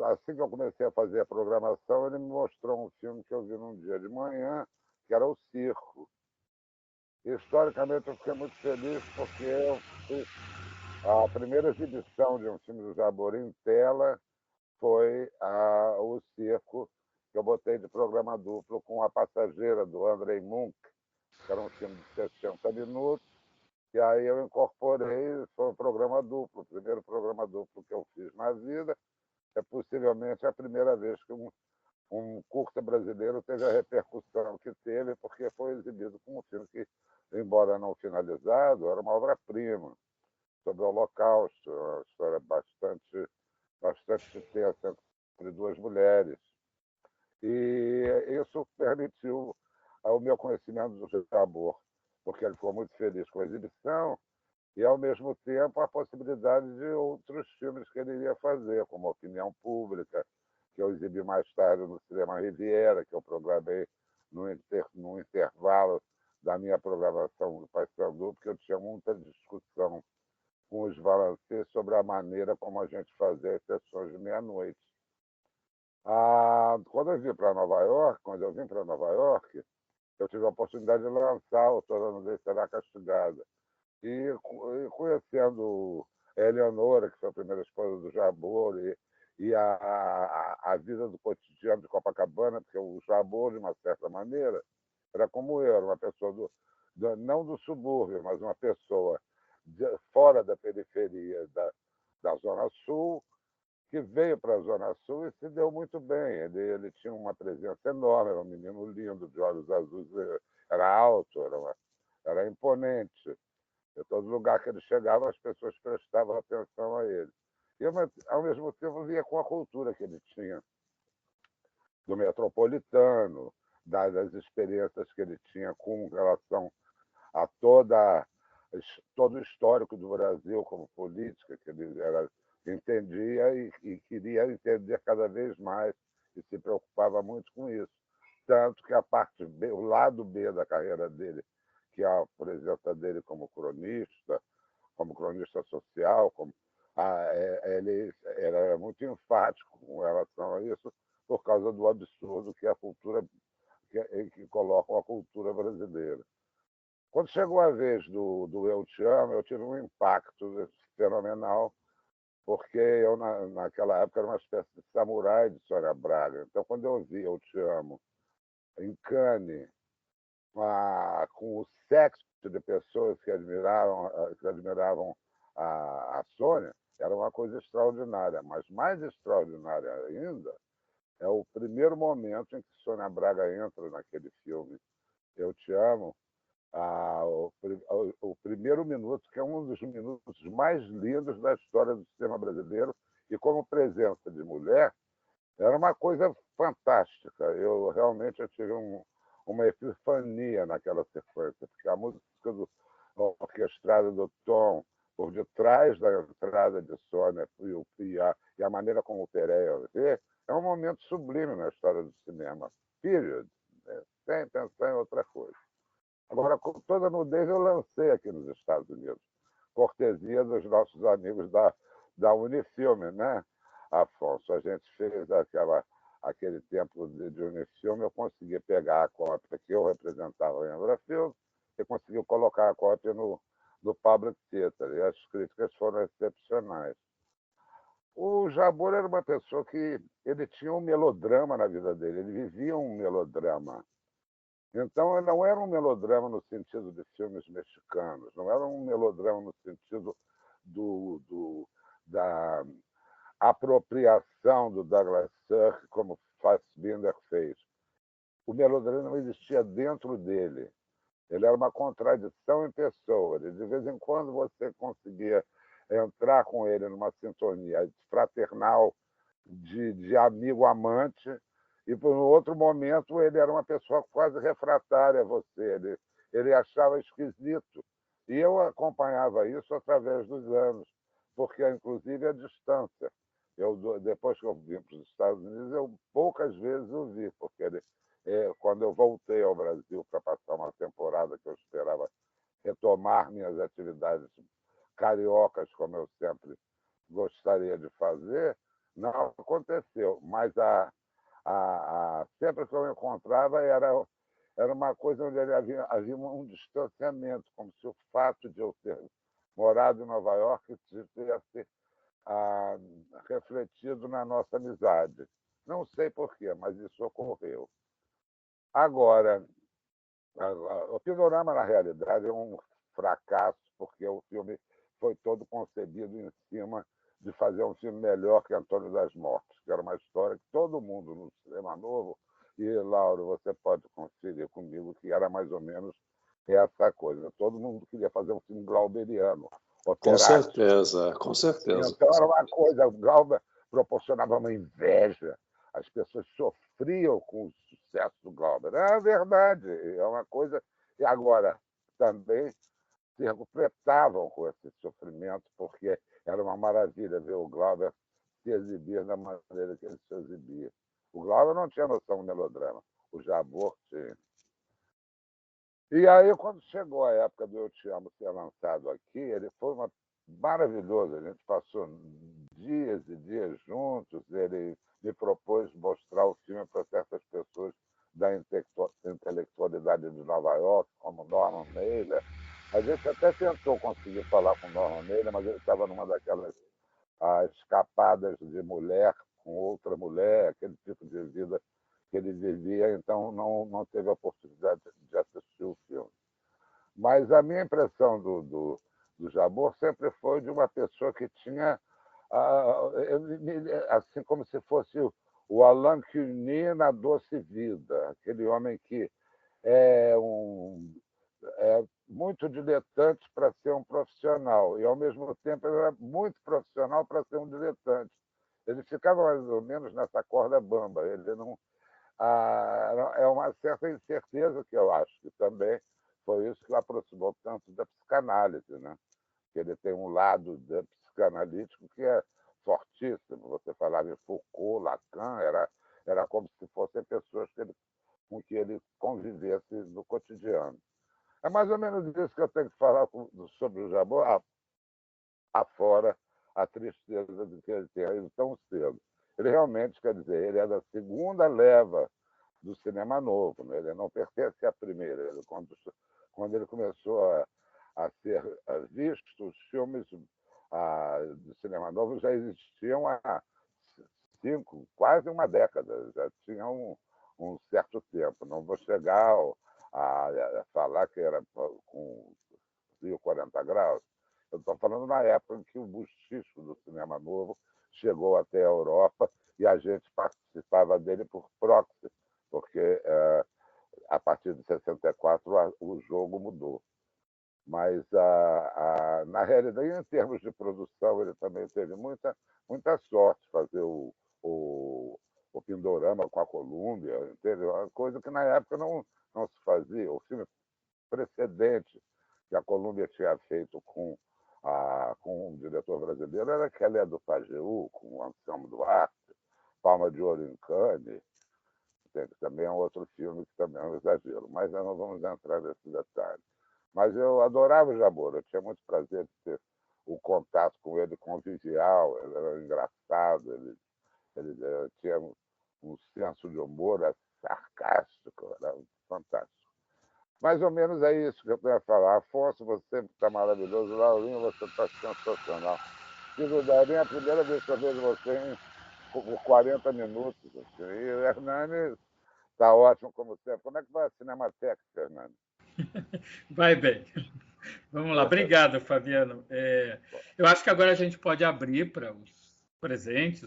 assim que eu comecei a fazer a programação, ele me mostrou um filme que eu vi num dia de manhã, que era O Circo. E, historicamente, eu fiquei muito feliz porque eu fiz a primeira exibição de um filme do Jabor em tela foi O Circo, que eu botei de programa duplo com A Passageira, do Andrei Munch, que era um filme de 60 minutos. E aí eu incorporei, foi um programa duplo, o primeiro programa duplo que eu fiz na vida. É possivelmente a primeira vez que um curta brasileiro teve a repercussão que teve, porque foi exibido como um filme que, embora não finalizado, era uma obra-prima sobre o Holocausto, uma história bastante tensa entre duas mulheres. E isso permitiu o meu conhecimento do Jabor, porque ele ficou muito feliz com a exibição e, ao mesmo tempo, a possibilidade de outros filmes que ele iria fazer, como Opinião Pública, que eu exibi mais tarde no Cinema Riviera, que eu programei no intervalo da minha programação do Paysandu, porque eu tinha muita discussão com os valancês sobre a maneira como a gente fazia as sessões de meia-noite. Quando eu vim para Nova York, eu tive a oportunidade de lançar o Toda Nudez Será Castigada. E conhecendo a Eleonora, que foi a primeira esposa do Jabor, e a vida do cotidiano de Copacabana, porque o Jabor, de uma certa maneira, era como eu, era uma pessoa não do subúrbio, mas uma pessoa fora da periferia da Zona Sul, que veio para a Zona Sul e se deu muito bem. Ele tinha uma presença enorme, era um menino lindo, de olhos azuis, era alto, era imponente. Em todo lugar que ele chegava, as pessoas prestavam atenção a ele. E, ao mesmo tempo, via com a cultura que ele tinha do metropolitano, das experiências que ele tinha com relação a todo o histórico do Brasil como política, que ele entendia e queria entender cada vez mais e se preocupava muito com isso. Tanto que a parte B, o lado B da carreira dele, que é a presença dele como cronista social, ele era muito enfático com relação a isso, por causa do absurdo que a cultura que colocam a cultura brasileira. Quando chegou a vez do Eu Te Amo, eu tive um impacto fenomenal, porque eu, naquela época, era uma espécie de samurai de Sônia Braga. Então, quando eu vi Eu Te Amo em Cannes, com o sexo de pessoas que admiravam a Sônia, era uma coisa extraordinária. Mas mais extraordinária ainda é o primeiro momento em que Sônia Braga entra naquele filme Eu Te Amo, o primeiro minuto, que é um dos minutos mais lindos da história do cinema brasileiro, e como presença de mulher, era uma coisa fantástica. Eu realmente tive uma epifania naquela sequência, porque a música orquestrada do Tom, por detrás da entrada de Sônia e a maneira como o Pereira vê, é um momento sublime na história do cinema. Period. Né? Sem pensar em outra coisa. Agora, com toda a nudez, eu lancei aqui nos Estados Unidos, cortesia dos nossos amigos da Unifilme, né, Afonso? A gente fez aquele tempo de Unifilme, eu consegui pegar a cópia que eu representava em Embrafilme e consegui colocar a cópia no Public Theater, e as críticas foram excepcionais. O Jabor era uma pessoa que ele tinha um melodrama na vida dele, ele vivia um melodrama. Então, não era um melodrama no sentido de filmes mexicanos, não era um melodrama no sentido da apropriação do Douglas Sirk, como Fassbinder fez. O melodrama não existia dentro dele. Ele era uma contradição em pessoa. De vez em quando você conseguia entrar com ele numa sintonia fraternal de amigo amante, e por um outro momento ele era uma pessoa quase refratária a você. Ele achava esquisito. E eu acompanhava isso através dos anos, porque inclusive a distância. Depois que eu vim para os Estados Unidos, eu poucas vezes o vi, porque quando eu voltei ao Brasil para passar uma temporada que eu esperava retomar minhas atividades cariocas, como eu sempre gostaria de fazer, não aconteceu. Mas sempre que eu encontrava era uma coisa onde havia um distanciamento, como se o fato de eu ter morado em Nova York tivesse refletido na nossa amizade. Não sei porquê, mas isso ocorreu. Agora, o Pindorama, na realidade, é um fracasso, porque o filme foi todo concebido em cima de fazer um filme melhor que Antônio das Mortes, que era uma história que todo mundo no cinema novo, e, Lauro, você pode conferir comigo, que era mais ou menos essa coisa. Todo mundo queria fazer um filme glauberiano. Com certeza, com certeza. Então era uma coisa, o Glauber proporcionava uma inveja. As pessoas sofriam com o sucesso do Glauber. É verdade, é uma coisa. E agora também se recuperavam com esse sofrimento, porque era uma maravilha ver o Glauber se exibir da maneira que ele se exibia. O Glauber não tinha noção do melodrama, o Jabor tinha. E aí, quando chegou a época do Eu Te Amo ser lançado aqui, ele foi maravilhoso. A gente passou dias e dias juntos. Ele me propôs mostrar o filme para certas pessoas da intelectualidade de Nova York, como Norman Mailer. A gente até tentou conseguir falar com Norman Mailer, mas ele estava numa daquelas escapadas de mulher com outra mulher, aquele tipo de vida que ele vivia, então não teve a oportunidade de assistir o filme. Mas a minha impressão do Jabor sempre foi de uma pessoa que tinha, assim como se fosse o Alain Cuny na Doce Vida, aquele homem que muito diletante para ser um profissional, e, ao mesmo tempo, ele era muito profissional para ser um diletante. Ele ficava mais ou menos nessa corda bamba. Ele não, é uma certa incerteza que eu acho que também foi isso que o aproximou tanto da psicanálise, né? Que ele tem um lado psicanalítico que é fortíssimo. Você falava em Foucault, Lacan, era como se fossem pessoas com que ele convivesse no cotidiano. É mais ou menos isso que eu tenho que falar sobre o Jabor, afora a tristeza de que ele tenha ido tão cedo. Ele realmente, quer dizer, ele é da segunda leva do cinema novo, né? Ele não pertence à primeira. Quando ele começou a ser visto, os filmes do cinema novo já existiam há quase uma década, já tinham um certo tempo. Não vou chegar a falar que era com 40 graus. Eu estou falando na época em que o buchicho do cinema novo chegou até a Europa e a gente participava dele por proxy, porque a partir de 64 o jogo mudou. Mas, na realidade, em termos de produção, ele também teve muita sorte de fazer o Pindorama com a Columbia, entendeu? Uma coisa que na época não se fazia. O filme precedente que a Columbia tinha feito com um diretor brasileiro era Kelé do Pajeú, com o Anselmo Duarte, Palma de Ouro em Cannes, que também é um outro filme que também é um exagero, mas nós não vamos entrar nesse detalhe. Mas eu adorava o Jabor, eu tinha muito prazer de ter o contato com ele convivial, ele era engraçado, ele tinha um senso de humor sarcástico, era fantástico. Mais ou menos é isso que eu tenho a falar. Afonso, você sempre está maravilhoso. Laurinho, você está sensacional. Silvio Darim, é a primeira vez que eu vejo você por 40 minutos. Assim. E o Hernani está ótimo, como sempre. Como é que vai a Cinemateca, Hernani? Vai bem. Vamos lá. Obrigado, Fabiano. Eu acho que agora a gente pode abrir para os presentes,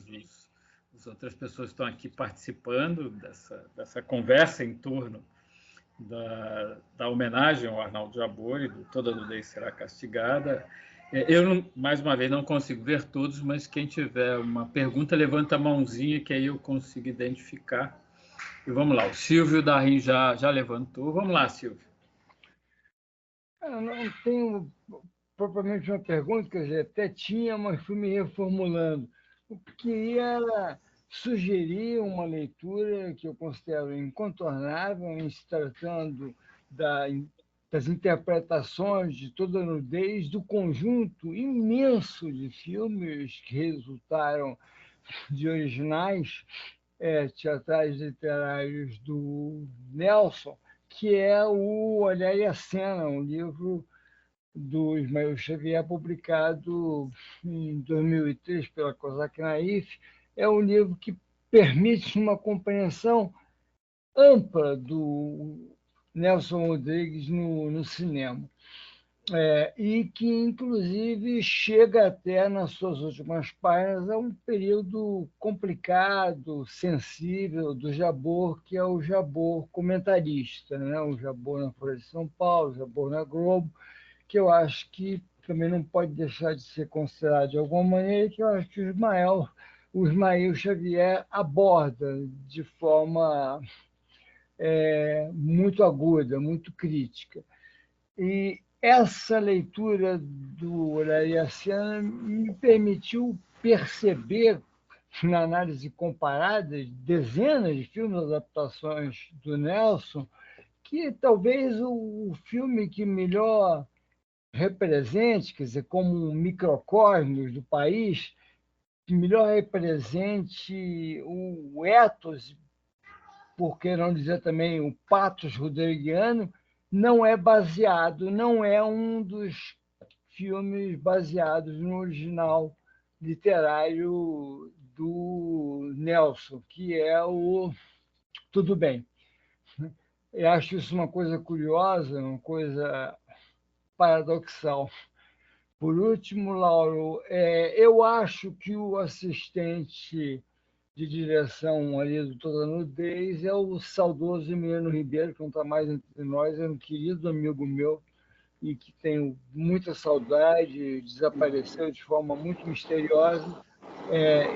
as outras pessoas que estão aqui participando dessa conversa em torno da homenagem ao Arnaldo Jabor e do Toda Nudez Será Castigada. Eu, mais uma vez, não consigo ver todos, mas quem tiver uma pergunta, levanta a mãozinha, que aí eu consigo identificar. E vamos lá, o Silvio Darim já levantou. Vamos lá, Silvio. Eu não tenho propriamente uma pergunta, quer dizer, até tinha, mas fui me reformulando. Eu queria sugerir uma leitura que eu considero incontornável em se tratando das interpretações de Toda Nudez do conjunto imenso de filmes que resultaram de originais teatrais literários do Nelson, que é o Olhar e a Cena, um livro do Ismael Xavier, publicado em 2003 pela Cosac Naif. É um livro que permite uma compreensão ampla do Nelson Rodrigues no cinema. E que, inclusive, chega até, nas suas últimas páginas, a um período complicado, sensível do Jabor, que é o Jabor comentarista, né? O Jabor na Folha de São Paulo, o Jabor na Globo, que eu acho que também não pode deixar de ser considerado de alguma maneira, que eu acho que o Ismael Xavier aborda de forma muito aguda, muito crítica. E essa leitura do Olariaciano me permitiu perceber, na análise comparada, dezenas de filmes, adaptações do Nelson, que talvez o filme que melhor represente, quer dizer, como um microcosmos do país, que melhor represente o ethos, por que não dizer também o pathos rodriguiano, não é um dos filmes baseados no original literário do Nelson, que é o Tudo Bem. Eu acho isso uma coisa curiosa, uma coisa paradoxal. Por último, Lauro, eu acho que o assistente de direção ali do Toda Nudez é o saudoso Emiliano Ribeiro, que não está mais entre nós, é um querido amigo meu, e que tenho muita saudade, desapareceu de forma muito misteriosa.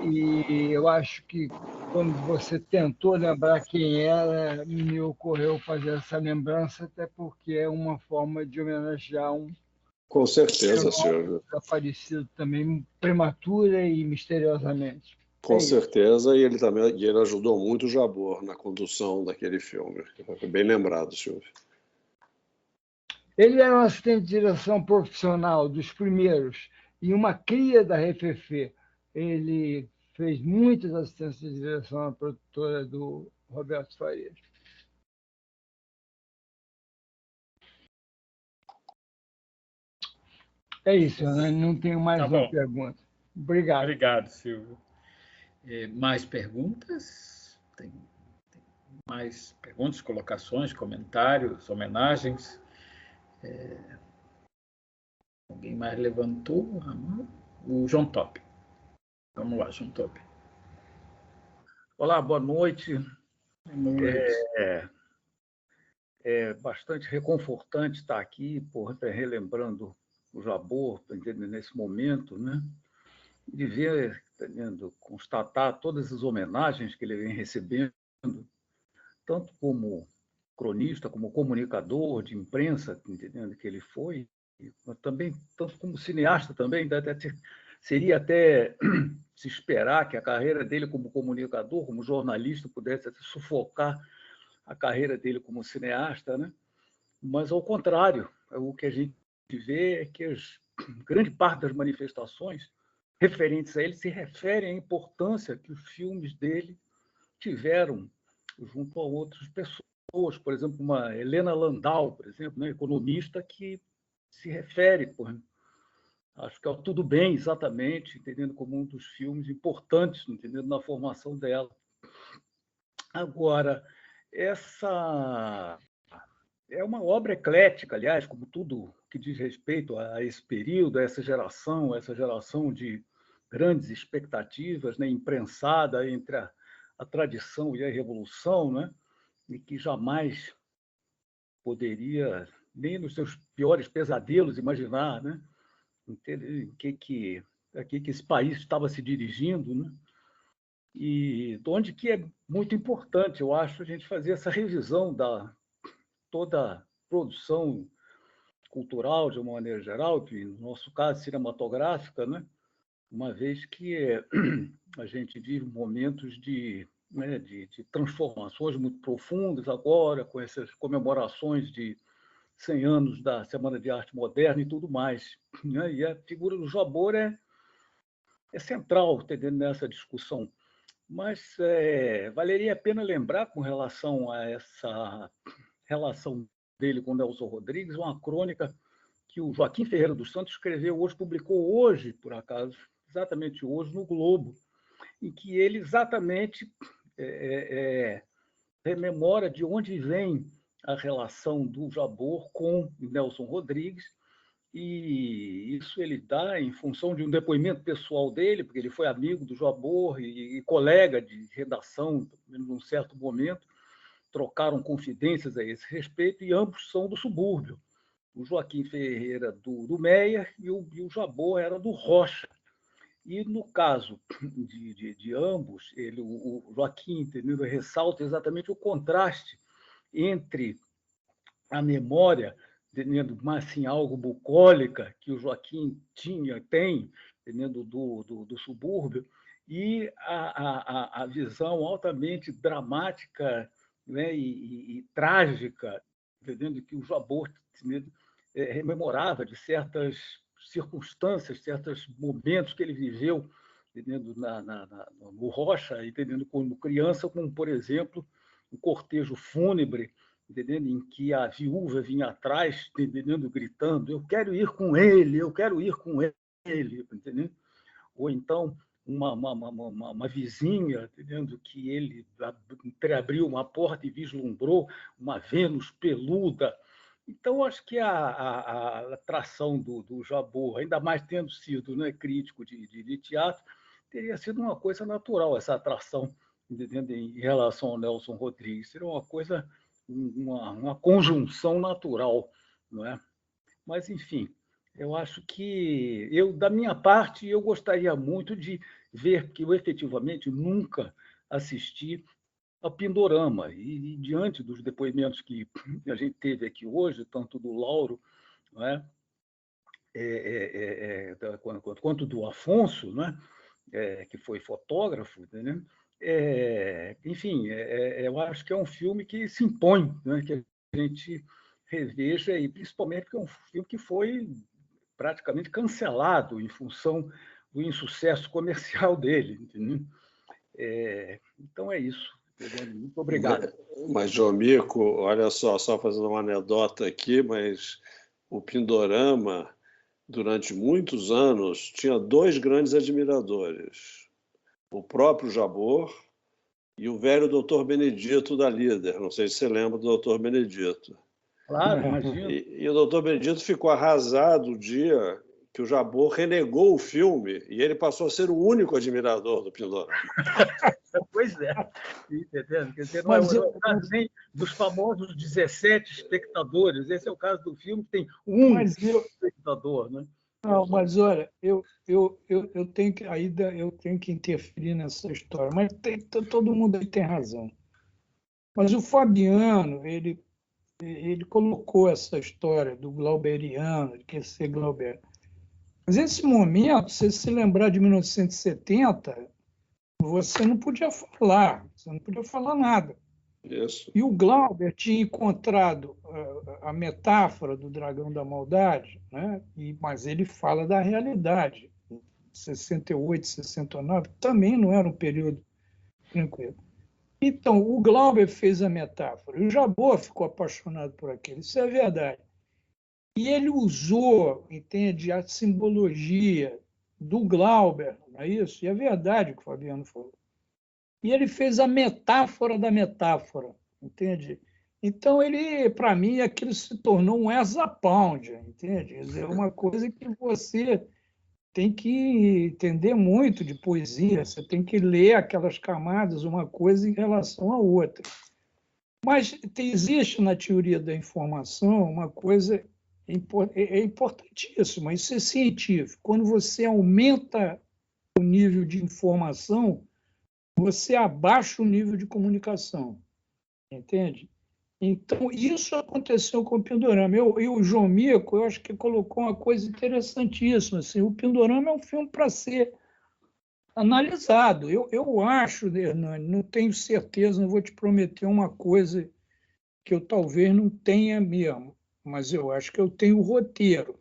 E eu acho que quando você tentou lembrar quem era, me ocorreu fazer essa lembrança, até porque é uma forma de homenagear um Com certeza, fenômeno Silvio. desaparecido também prematura e misteriosamente. Com Isso. certeza, e ele ajudou muito o Jabor na condução daquele filme. Bem lembrado, Silvio. Ele era um assistente de direção profissional dos primeiros e uma cria da RFF. Ele fez muitas assistências de direção na produtora do Roberto Farias. É isso, né? Não tenho mais uma pergunta. Obrigado. Obrigado, Silvio. Mais perguntas? Tem mais perguntas, colocações, comentários, homenagens? Alguém mais levantou a mão? O João Top. Vamos lá, João Top. Olá, boa noite. Boa noite. É bastante reconfortante estar aqui, relembrando o Jabor, nesse momento, né? De ver, constatar todas as homenagens que ele vem recebendo, tanto como cronista, como comunicador de imprensa, entendendo que ele foi, mas também tanto como cineasta também, seria até se esperar que a carreira dele como comunicador, como jornalista, pudesse sufocar a carreira dele como cineasta, né? Mas, ao contrário, o que a gente vê é que grande parte das manifestações referentes a ele se referem à importância que os filmes dele tiveram junto a outras pessoas. Por exemplo, uma Helena Landau, por exemplo, né, economista, que se refere, acho que é Tudo Bem, exatamente, entendendo como um dos filmes importantes, entendendo, na formação dela. Agora, essa é uma obra eclética, aliás, como tudo que diz respeito a esse período, a essa geração de grandes expectativas, né, imprensada entre a tradição e a revolução, né, e que jamais poderia, nem nos seus piores pesadelos, imaginar, né, a que esse país estava se dirigindo, né, e onde que é muito importante, eu acho, a gente fazer essa revisão da toda a produção cultural, de uma maneira geral, que no nosso caso cinematográfica, né, uma vez que a gente vive momentos de transformações muito profundas agora, com essas comemorações de 100 anos da Semana de Arte Moderna e tudo mais, né? E a figura do Jabor é central, entendendo, nessa discussão. Mas valeria a pena lembrar, com relação a essa relação dele com Nelson Rodrigues, uma crônica que o Joaquim Ferreira dos Santos escreveu hoje, publicou hoje, por acaso, exatamente hoje, no Globo, em que ele exatamente rememora de onde vem a relação do Jabor com Nelson Rodrigues, e isso ele dá em função de um depoimento pessoal dele, porque ele foi amigo do Jabor e colega de redação, num certo momento, trocaram confidências a esse respeito, e ambos são do subúrbio. O Joaquim Ferreira do Meyer e o Jabor era do Rocha. E, no caso de ambos, o Joaquim, entendeu, ressalta exatamente o contraste entre a memória, entendendo, mas assim, algo bucólica que o Joaquim tem, entendendo, do subúrbio, e a visão altamente dramática, né, e trágica, entendendo, que o Jabor rememorava de certas circunstâncias, certos momentos que ele viveu, entendendo, no Rocha, entendendo, como criança, como, por exemplo, um cortejo fúnebre, entendendo, em que a viúva vinha atrás, entendendo, gritando: eu quero ir com ele, eu quero ir com ele, entendendo? Ou então uma vizinha, entendendo, que ele entreabriu uma porta e vislumbrou uma Vênus peluda. Então, acho que a atração do Jabor, ainda mais tendo sido, né, crítico de teatro, teria sido uma coisa natural, essa atração, entendendo, em relação ao Nelson Rodrigues. Seria uma coisa, uma conjunção natural, não é? Mas, enfim, eu acho que, da minha parte, eu gostaria muito de ver, porque eu efetivamente nunca assisti a Pindorama. E diante dos depoimentos que a gente teve aqui hoje, tanto do Lauro, não é? Quanto do Afonso, né? Que foi fotógrafo, né? Enfim, eu acho que é um filme que se impõe, né? Que a gente reveja, e principalmente porque é um filme que foi praticamente cancelado em função do insucesso comercial dele. Entendeu? Então é isso. Muito obrigado. Mas, Jomico, olha só fazendo uma anedota aqui, mas o Pindorama, durante muitos anos, tinha dois grandes admiradores, o próprio Jabor e o velho doutor Benedito da Líder. Não sei se você lembra do doutor Benedito. Claro, imagino. E o doutor Benedito ficou arrasado o dia que o Jabor renegou o filme e ele passou a ser o único admirador do Pindorama. Pois é, entendendo? Quer dizer, não é o caso nem dos famosos 17 espectadores. Esse é o caso do filme, que tem um espectador, né? Não, mas olha, eu tenho que interferir nessa história, mas todo mundo aí tem razão. Mas o Fabiano, ele colocou essa história do glauberiano, de querer ser Glauber. Mas nesse momento, se você se lembrar de 1970, você não podia falar nada. Isso. E o Glauber tinha encontrado a metáfora do dragão da maldade, né? Mas ele fala da realidade. 68, 69 também não era um período tranquilo. Então, o Glauber fez a metáfora, e o Jabor ficou apaixonado por aquilo, isso é verdade. E ele usou, entende, a simbologia do Glauber, não é isso? E é verdade o que o Fabiano falou. E ele fez a metáfora da metáfora, entende? Então, para mim, aquilo se tornou um Pound, entende? É uma coisa que você tem que entender muito de poesia, você tem que ler aquelas camadas, uma coisa em relação à outra. Mas existe na teoria da informação uma coisa importantíssima, isso é científico. Quando você aumenta o nível de informação, você abaixa o nível de comunicação, entende? Então, isso aconteceu com o Pindorama. E o João Mico, eu acho que colocou uma coisa interessantíssima. Assim, o Pindorama é um filme para ser analisado. Eu acho, Hernani, não tenho certeza, não vou te prometer uma coisa que eu talvez não tenha mesmo, mas eu acho que eu tenho o roteiro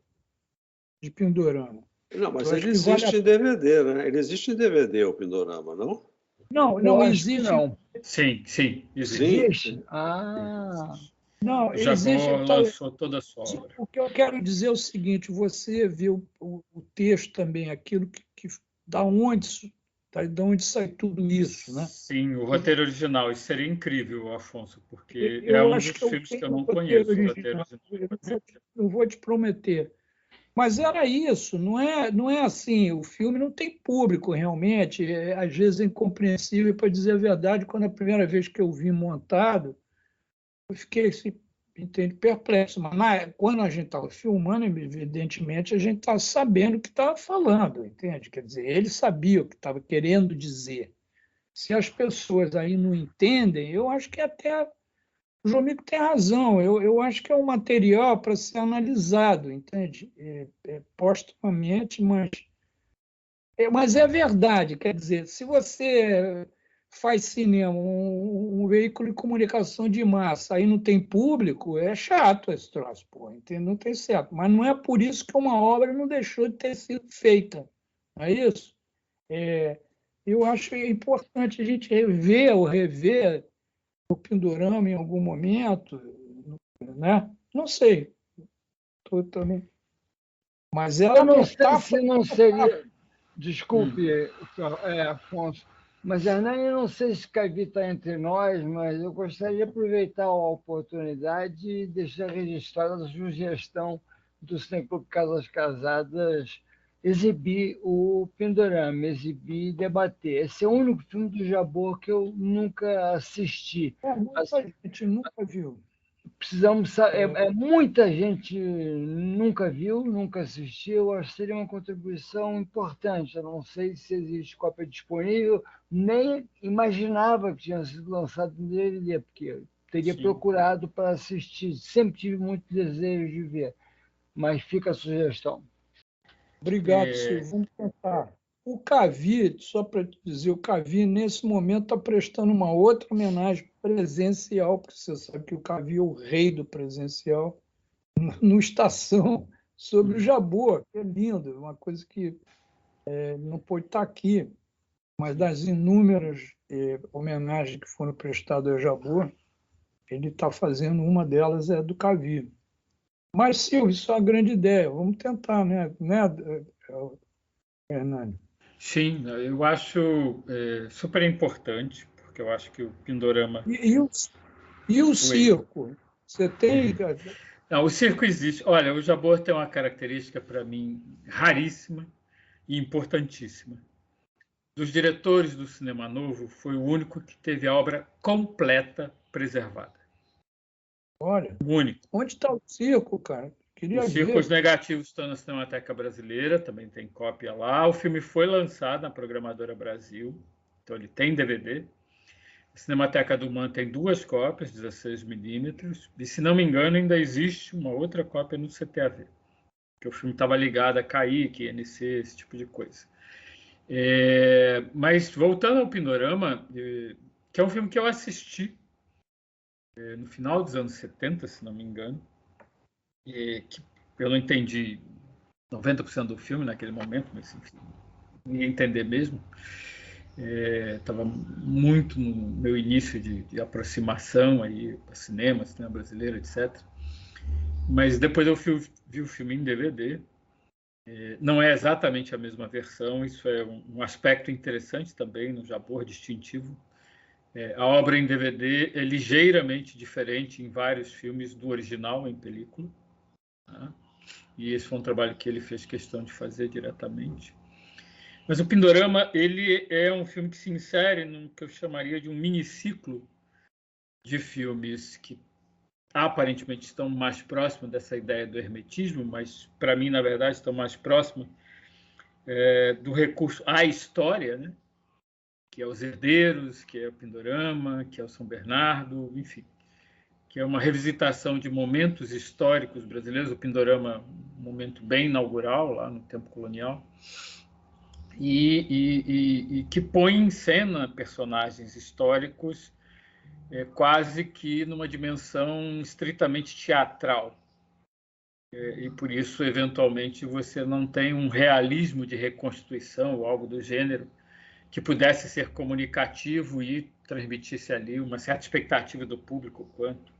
de Pindorama. Não, mas ele existe em DVD, né? Ele existe em DVD, o Pindorama, não? Não existe. Não. Sim, Existe? Não, Já existe. lançou toda a sua obra. O que eu quero dizer é o seguinte: você viu o texto também, aquilo que da onde sai tudo isso, né? Sim, o roteiro original. Isso seria incrível, Afonso, porque Eu é um acho dos que filmes que eu tenho não o roteiro conheço. O roteiro original. original. Não vou te prometer. Mas era isso, não é assim, o filme não tem público realmente, às vezes é incompreensível, para dizer a verdade, quando a primeira vez que eu vi montado, eu fiquei assim, entende, perplexo, mas quando a gente estava filmando, evidentemente, a gente estava sabendo o que estava falando, entende? Quer dizer, ele sabia o que estava querendo dizer. Se as pessoas aí não entendem, eu acho que até o João Mico tem razão. Eu acho que é um material para ser analisado, entende? Postumamente, mas é verdade. Quer dizer, se você faz cinema, um veículo de comunicação de massa, aí não tem público, é chato esse troço, pô, entende? Não tem certo. Mas não é por isso que uma obra não deixou de ter sido feita. Não é isso? Eu acho importante a gente rever ou rever o Pindorama em algum momento, né? Não sei. Também. Mas ela eu não sei se não seria. Desculpe, Afonso, mas Hernani, eu não sei se Cavi está entre nós, mas eu gostaria de aproveitar a oportunidade e deixar registrada a sugestão do Sem Clube Casas Casadas exibir o Pindorama, exibir e debater. Esse é o único filme do Jabor que eu nunca assisti. A gente nunca viu. precisamos muita gente nunca viu, nunca assistiu. Acho que seria uma contribuição importante. Eu não sei se existe cópia disponível, nem imaginava que tinha sido lançado no DVD, porque eu teria procurado para assistir. Sempre tive muito desejo de ver, mas fica a sugestão. Obrigado, Silvio. Vamos tentar. O Cavi, só para te dizer, o Cavi, nesse momento, está prestando uma outra homenagem presencial, porque você sabe que o Cavi é o rei do presencial, no Estação, sobre o Jabor, que é lindo, uma coisa que não pôde estar aqui, mas das inúmeras homenagens que foram prestadas ao Jabor, ele está fazendo, uma delas é do Cavi. Mas, Silvio, isso é uma grande ideia, vamos tentar, né, Hernani? Sim, eu acho super importante, porque eu acho que o Pindorama... E o circo? Você tem... Não, o circo existe. Olha, o Jabor tem uma característica, para mim, raríssima e importantíssima. Dos diretores do cinema novo, foi o único que teve a obra completa preservada. Olha, o único. Onde está o circo, cara? Os Círculos Negativos estão na Cinemateca Brasileira, também tem cópia lá. O filme foi lançado na Programadora Brasil, então ele tem DVD. A Cinemateca do Man tem 2 cópias, 16mm, e se não me engano ainda existe uma outra cópia no CTAV, que o filme estava ligado a Kaique, INC, esse tipo de coisa. Mas voltando ao Pindorama, que é um filme que eu assisti no final dos anos 70, se não me engano, que eu não entendi 90% do filme naquele momento, mas enfim, não ia entender mesmo. Estava muito no meu início de aproximação aí para cinema brasileiro, etc. Mas depois eu vi o filme em DVD. Não é exatamente a mesma versão, isso é um aspecto interessante também no Jabor, distintivo. A obra em DVD é ligeiramente diferente em vários filmes do original em película. Tá? E esse foi um trabalho que ele fez questão de fazer diretamente. Mas o Pindorama, ele é um filme que se insere no que eu chamaria de um miniciclo de filmes que aparentemente estão mais próximos dessa ideia do hermetismo, mas para mim, na verdade, estão mais próximos do recurso à história, né? Que é Os Herdeiros, que é o Pindorama, que é o São Bernardo, enfim, que é uma revisitação de momentos históricos brasileiros. O Pindorama, um momento bem inaugural lá no tempo colonial, e que põe em cena personagens históricos quase que numa dimensão estritamente teatral. E por isso, eventualmente, você não tem um realismo de reconstituição ou algo do gênero que pudesse ser comunicativo e transmitisse ali uma certa expectativa do público quanto,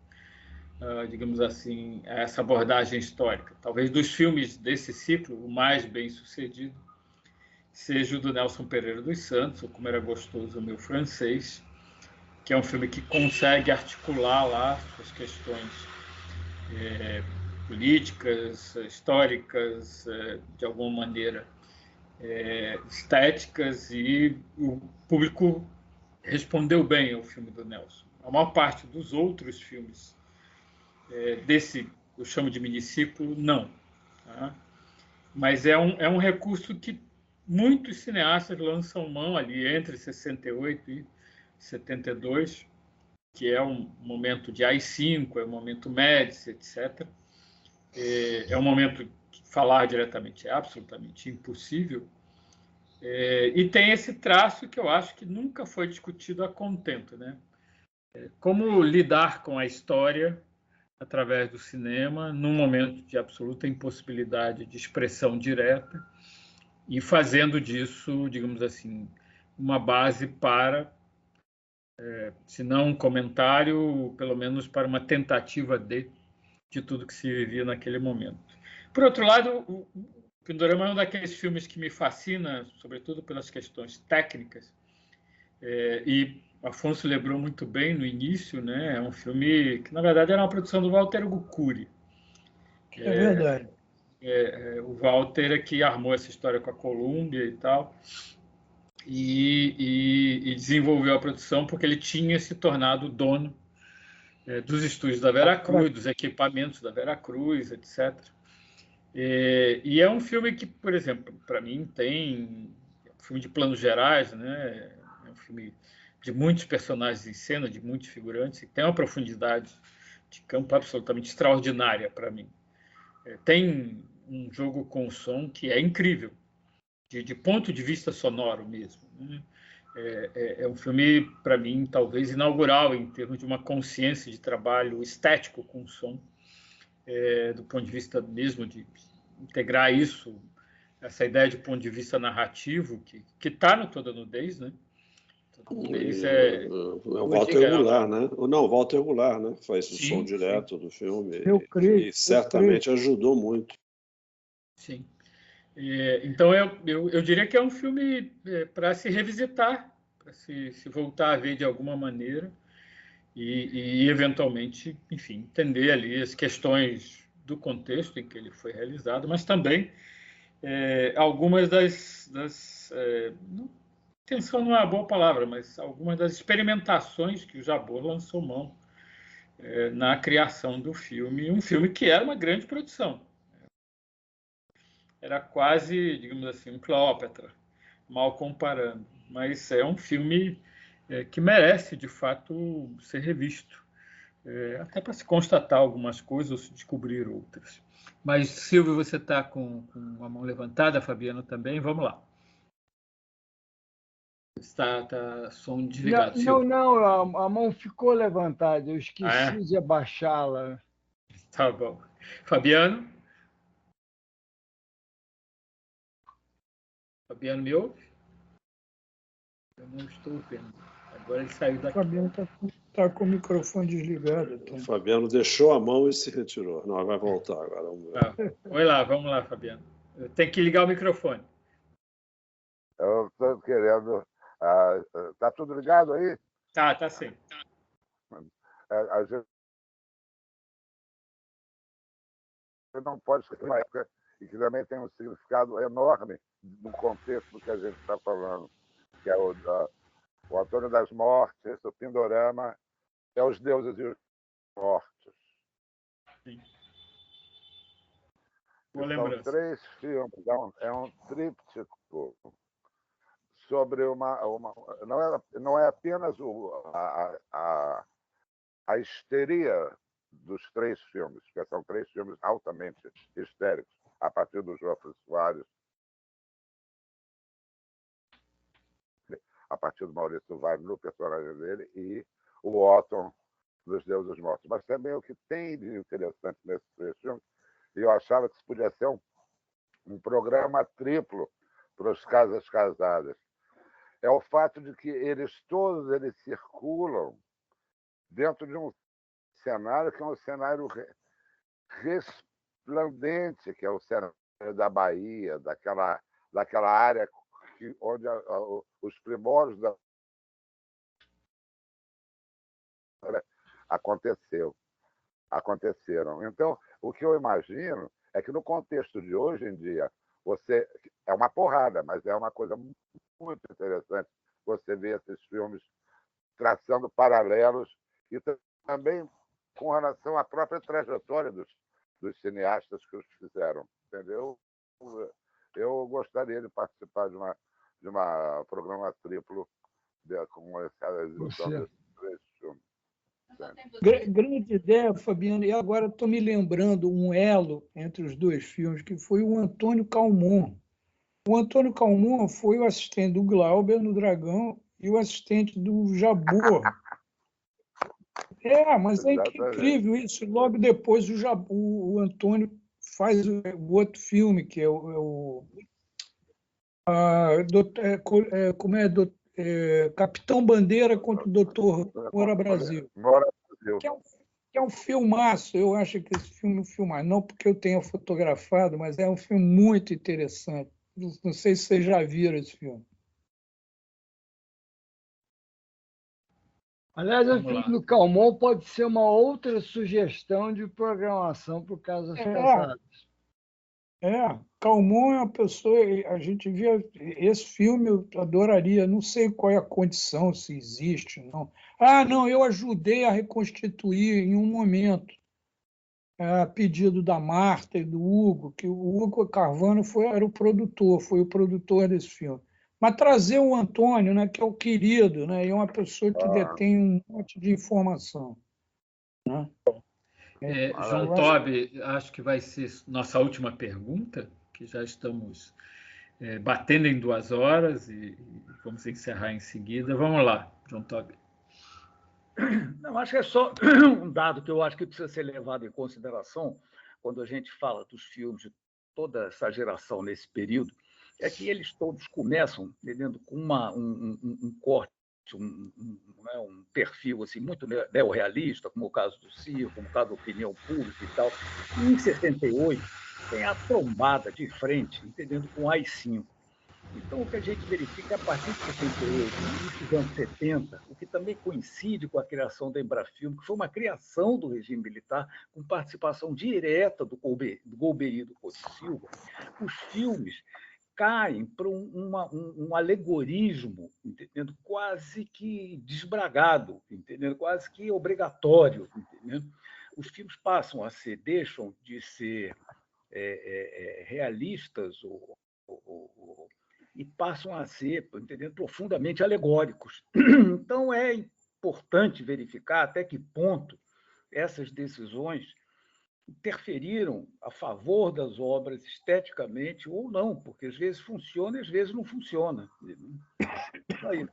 digamos assim, a essa abordagem histórica. Talvez dos filmes desse ciclo, o mais bem-sucedido seja o do Nelson Pereira dos Santos, ou Como Era Gostoso o Meu Francês, que é um filme que consegue articular lá suas questões políticas, históricas, de alguma maneira estéticas, e o público respondeu bem ao filme do Nelson. A maior parte dos outros filmes desse, eu chamo de miniciclo, não. Tá? Mas é um recurso que muitos cineastas lançam mão ali entre 68 e 72, que é um momento de AI-5, é um momento Médici, etc. É um momento que falar diretamente é absolutamente impossível. E tem esse traço que eu acho que nunca foi discutido a contento, né? Como lidar com a história através do cinema num momento de absoluta impossibilidade de expressão direta e fazendo disso, digamos assim, uma base para, se não um comentário, pelo menos para uma tentativa de tudo que se vivia naquele momento. Por outro lado, o Pindorama é um daqueles filmes que me fascina, sobretudo pelas questões técnicas, e Afonso lembrou muito bem no início, né? É um filme que, na verdade, era uma produção do Walter Guccuri. É verdade. O Walter é que armou essa história com a Columbia e tal, e desenvolveu a produção porque ele tinha se tornado dono dos estúdios da Veracruz, dos equipamentos da Veracruz, etc. E é um filme que, por exemplo, para mim tem um filme de planos gerais, né? É um filme de muitos personagens em cena, de muitos figurantes, e tem uma profundidade de campo absolutamente extraordinária para mim. Tem um jogo com som que é incrível, de ponto de vista sonoro mesmo, né? É um filme, para mim, talvez inaugural em termos de uma consciência de trabalho estético com som, do ponto de vista mesmo de integrar isso, essa ideia de ponto de vista narrativo, que está no Toda Nudez, né? Toda Nudez é o Walter Goulart, né? Não, o Walter Goulart, né? Faz o som direto do filme. Eu creio. E certamente ajudou muito. Sim. Então, eu diria que é um filme para se revisitar, para se voltar a ver de alguma maneira e, eventualmente, enfim, entender ali as questões do contexto em que ele foi realizado, mas também algumas tensão não é uma boa palavra, mas algumas das experimentações que o Jabor lançou mão na criação do filme, um filme que era uma grande produção. Era quase, digamos assim, um Cleópatra, mal comparando. Mas é um filme que merece, de fato, ser revisto. Até para se constatar algumas coisas ou se descobrir outras. Mas, Silvio, você está com a mão levantada, Fabiano também. Vamos lá. Está som desligado, Silvio. Não, a mão ficou levantada. Eu esqueci de abaixá-la. Tá bom. Fabiano? Fabiano me ouve? Eu não estou vendo. Agora ele saiu daqui. O Fabiano está com o microfone desligado. O Fabiano deixou a mão e se retirou. Não, vai voltar agora. Vai lá, vamos lá, Fabiano. Tem que ligar o microfone. Eu estou querendo... Está tudo ligado aí? Tá sim. A gente não pode esquecer uma época e que também tem um significado enorme no contexto do que a gente está falando, que é o Antônio das Mortes, o Pindorama, os deuses e os mortos. Sim. São 3 filmes, é um tríptico sobre não é apenas a histeria dos 3 filmes, que são 3 filmes altamente histéricos, a partir do Geoffrey Soares, a partir do Maurício Vale, no personagem dele, e o Otton dos Deuses Mortos. Mas também o que tem de interessante nesses 3 filmes, e eu achava que isso podia ser um programa triplo para os casas casadas, é o fato de que todos eles circulam dentro de um cenário que é um cenário resplandente, que é o cenário da Bahia, daquela área onde os primórdios aconteceram. Então, o que eu imagino é que no contexto de hoje em dia, é uma porrada, mas é uma coisa muito interessante você ver esses filmes traçando paralelos e também com relação à própria trajetória dos cineastas que os fizeram, entendeu? Eu gostaria de participar de uma programa triplo com essa exibição desses 3 filmes. Grande ideia, Fabiano. E agora estou me lembrando um elo entre os 2 filmes, que foi o Antônio Calmon. O Antônio Calmon foi o assistente do Glauber no Dragão e o assistente do Jabor. Mas é incrível isso. Logo depois o Antônio faz o outro filme, que é Capitão Bandeira contra o Doutor Moura Brasil. Que é um filmaço. Eu acho que esse filme é um filmaço. Não porque eu tenha fotografado, mas é um filme muito interessante. Não sei se vocês já viram esse filme. Aliás, o filme do Calmon pode ser uma outra sugestão de programação para o Casas Casadas. Calmon é uma pessoa, a gente via esse filme, eu adoraria, não sei qual é a condição, se existe, não. Não, eu ajudei a reconstituir em um momento, a pedido da Marta e do Hugo, que o Hugo Carvano era o produtor, foi o produtor desse filme. Mas trazer o Antônio, né, que é o querido, né, e é uma pessoa que detém um monte de informação. Né? João Tobi, acho que vai ser nossa última pergunta, que já estamos batendo em 2 horas e vamos encerrar em seguida. Vamos lá, João Tobi. Não, acho que é só um dado que eu acho que precisa ser levado em consideração quando a gente fala dos filmes de toda essa geração nesse período, é que eles todos começam entendendo, com um corte, um perfil assim, muito neorrealista, como o caso do Circo, como o caso da Opinião Pública e tal. E, em 68, tem a trombada de frente, entendendo, com AI-5. Então, o que a gente verifica a partir de 68, início dos anos 70, o que também coincide com a criação da Embrafilme, que foi uma criação do regime militar, com participação direta do Golbery e do Couto Silva, os filmes caem para um alegorismo, entendendo? Quase que desbragado, entendendo? Quase que obrigatório. Entendendo? Os filmes deixam de ser realistas e passam a ser, entendendo? Profundamente alegóricos. Então, é importante verificar até que ponto essas decisões interferiram a favor das obras esteticamente ou não, porque às vezes funciona e às vezes não funciona. Aí.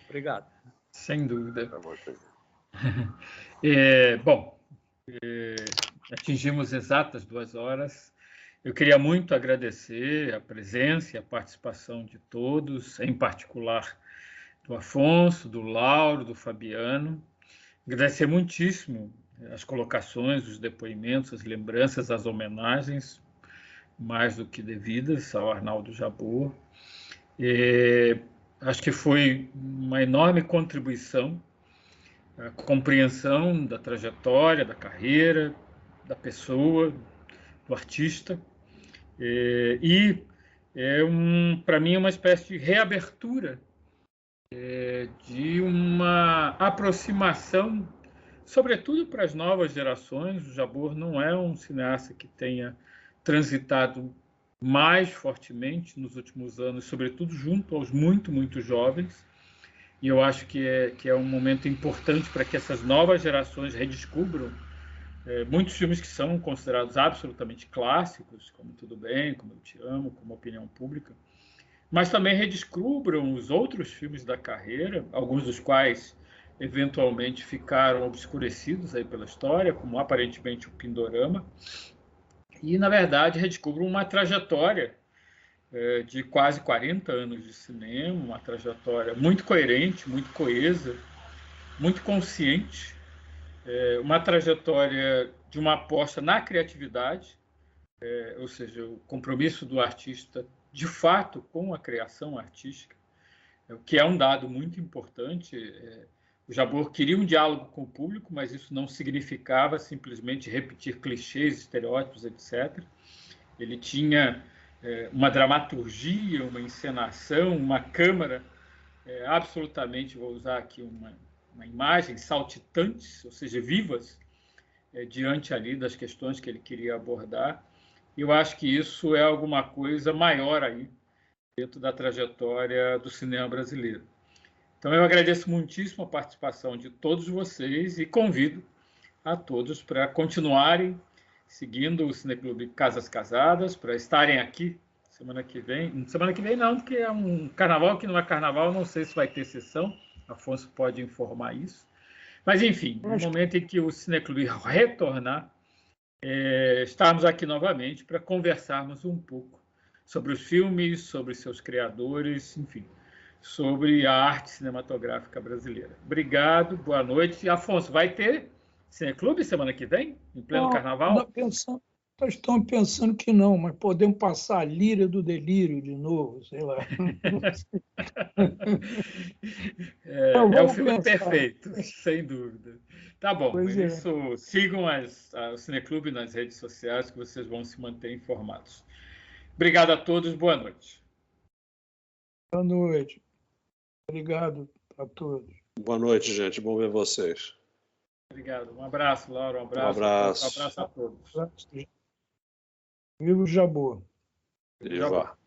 Obrigado. Sem dúvida. Atingimos exatas 2 horas. Eu queria muito agradecer a presença e a participação de todos, em particular do Afonso, do Lauro, do Fabiano. Agradecer muitíssimo as colocações, os depoimentos, as lembranças, as homenagens, mais do que devidas ao Arnaldo Jabbour. Acho que foi uma enorme contribuição à compreensão da trajetória, da carreira, da pessoa, do artista. E para mim, é uma espécie de reabertura de uma aproximação, sobretudo para as novas gerações. O Jabbour não é um cineasta que tenha transitado mais fortemente nos últimos anos, sobretudo junto aos muito jovens, e eu acho que é um momento importante para que essas novas gerações redescubram muitos filmes que são considerados absolutamente clássicos, como Tudo Bem, como Eu Te Amo, como Opinião Pública, mas também redescubram os outros filmes da carreira, alguns dos quais eventualmente ficaram obscurecidos aí pela história, como aparentemente o Pindorama, e, na verdade, redescubram uma trajetória de quase 40 anos de cinema, uma trajetória muito coerente, muito coesa, muito consciente, uma trajetória de uma aposta na criatividade, ou seja, o compromisso do artista, de fato, com a criação artística, o que é um dado muito importante. O Jabbour queria um diálogo com o público, mas isso não significava simplesmente repetir clichês, estereótipos, etc. Ele tinha uma dramaturgia, uma encenação, uma câmara absolutamente, vou usar aqui uma imagem, saltitantes, ou seja, vivas, diante ali das questões que ele queria abordar. Eu acho que isso é alguma coisa maior aí dentro da trajetória do cinema brasileiro. Então, eu agradeço muitíssimo a participação de todos vocês e convido a todos para continuarem seguindo o Cineclube Casas Casadas, para estarem aqui semana que vem. Semana que vem não, porque é um carnaval que não é carnaval, não sei se vai ter sessão, Afonso pode informar isso. Mas, enfim, no momento em que o Cineclube retornar, estarmos aqui novamente para conversarmos um pouco sobre os filmes, sobre seus criadores, enfim, sobre a arte cinematográfica brasileira. Obrigado, boa noite. Afonso, vai ter Cineclube semana que vem, em pleno carnaval? Estão pensando que não, mas podemos passar a Líria do Delírio de novo, sei lá. É um filme perfeito, sem dúvida. Tá bom, Pois é. isso, sigam o Cineclube nas redes sociais que vocês vão se manter informados. Obrigado a todos, boa noite. Boa noite. Obrigado a todos. Boa noite, gente. Bom ver vocês. Obrigado. Um abraço, Laura. Um abraço. Um abraço. Um abraço a todos. Viva o Jabor. Viva.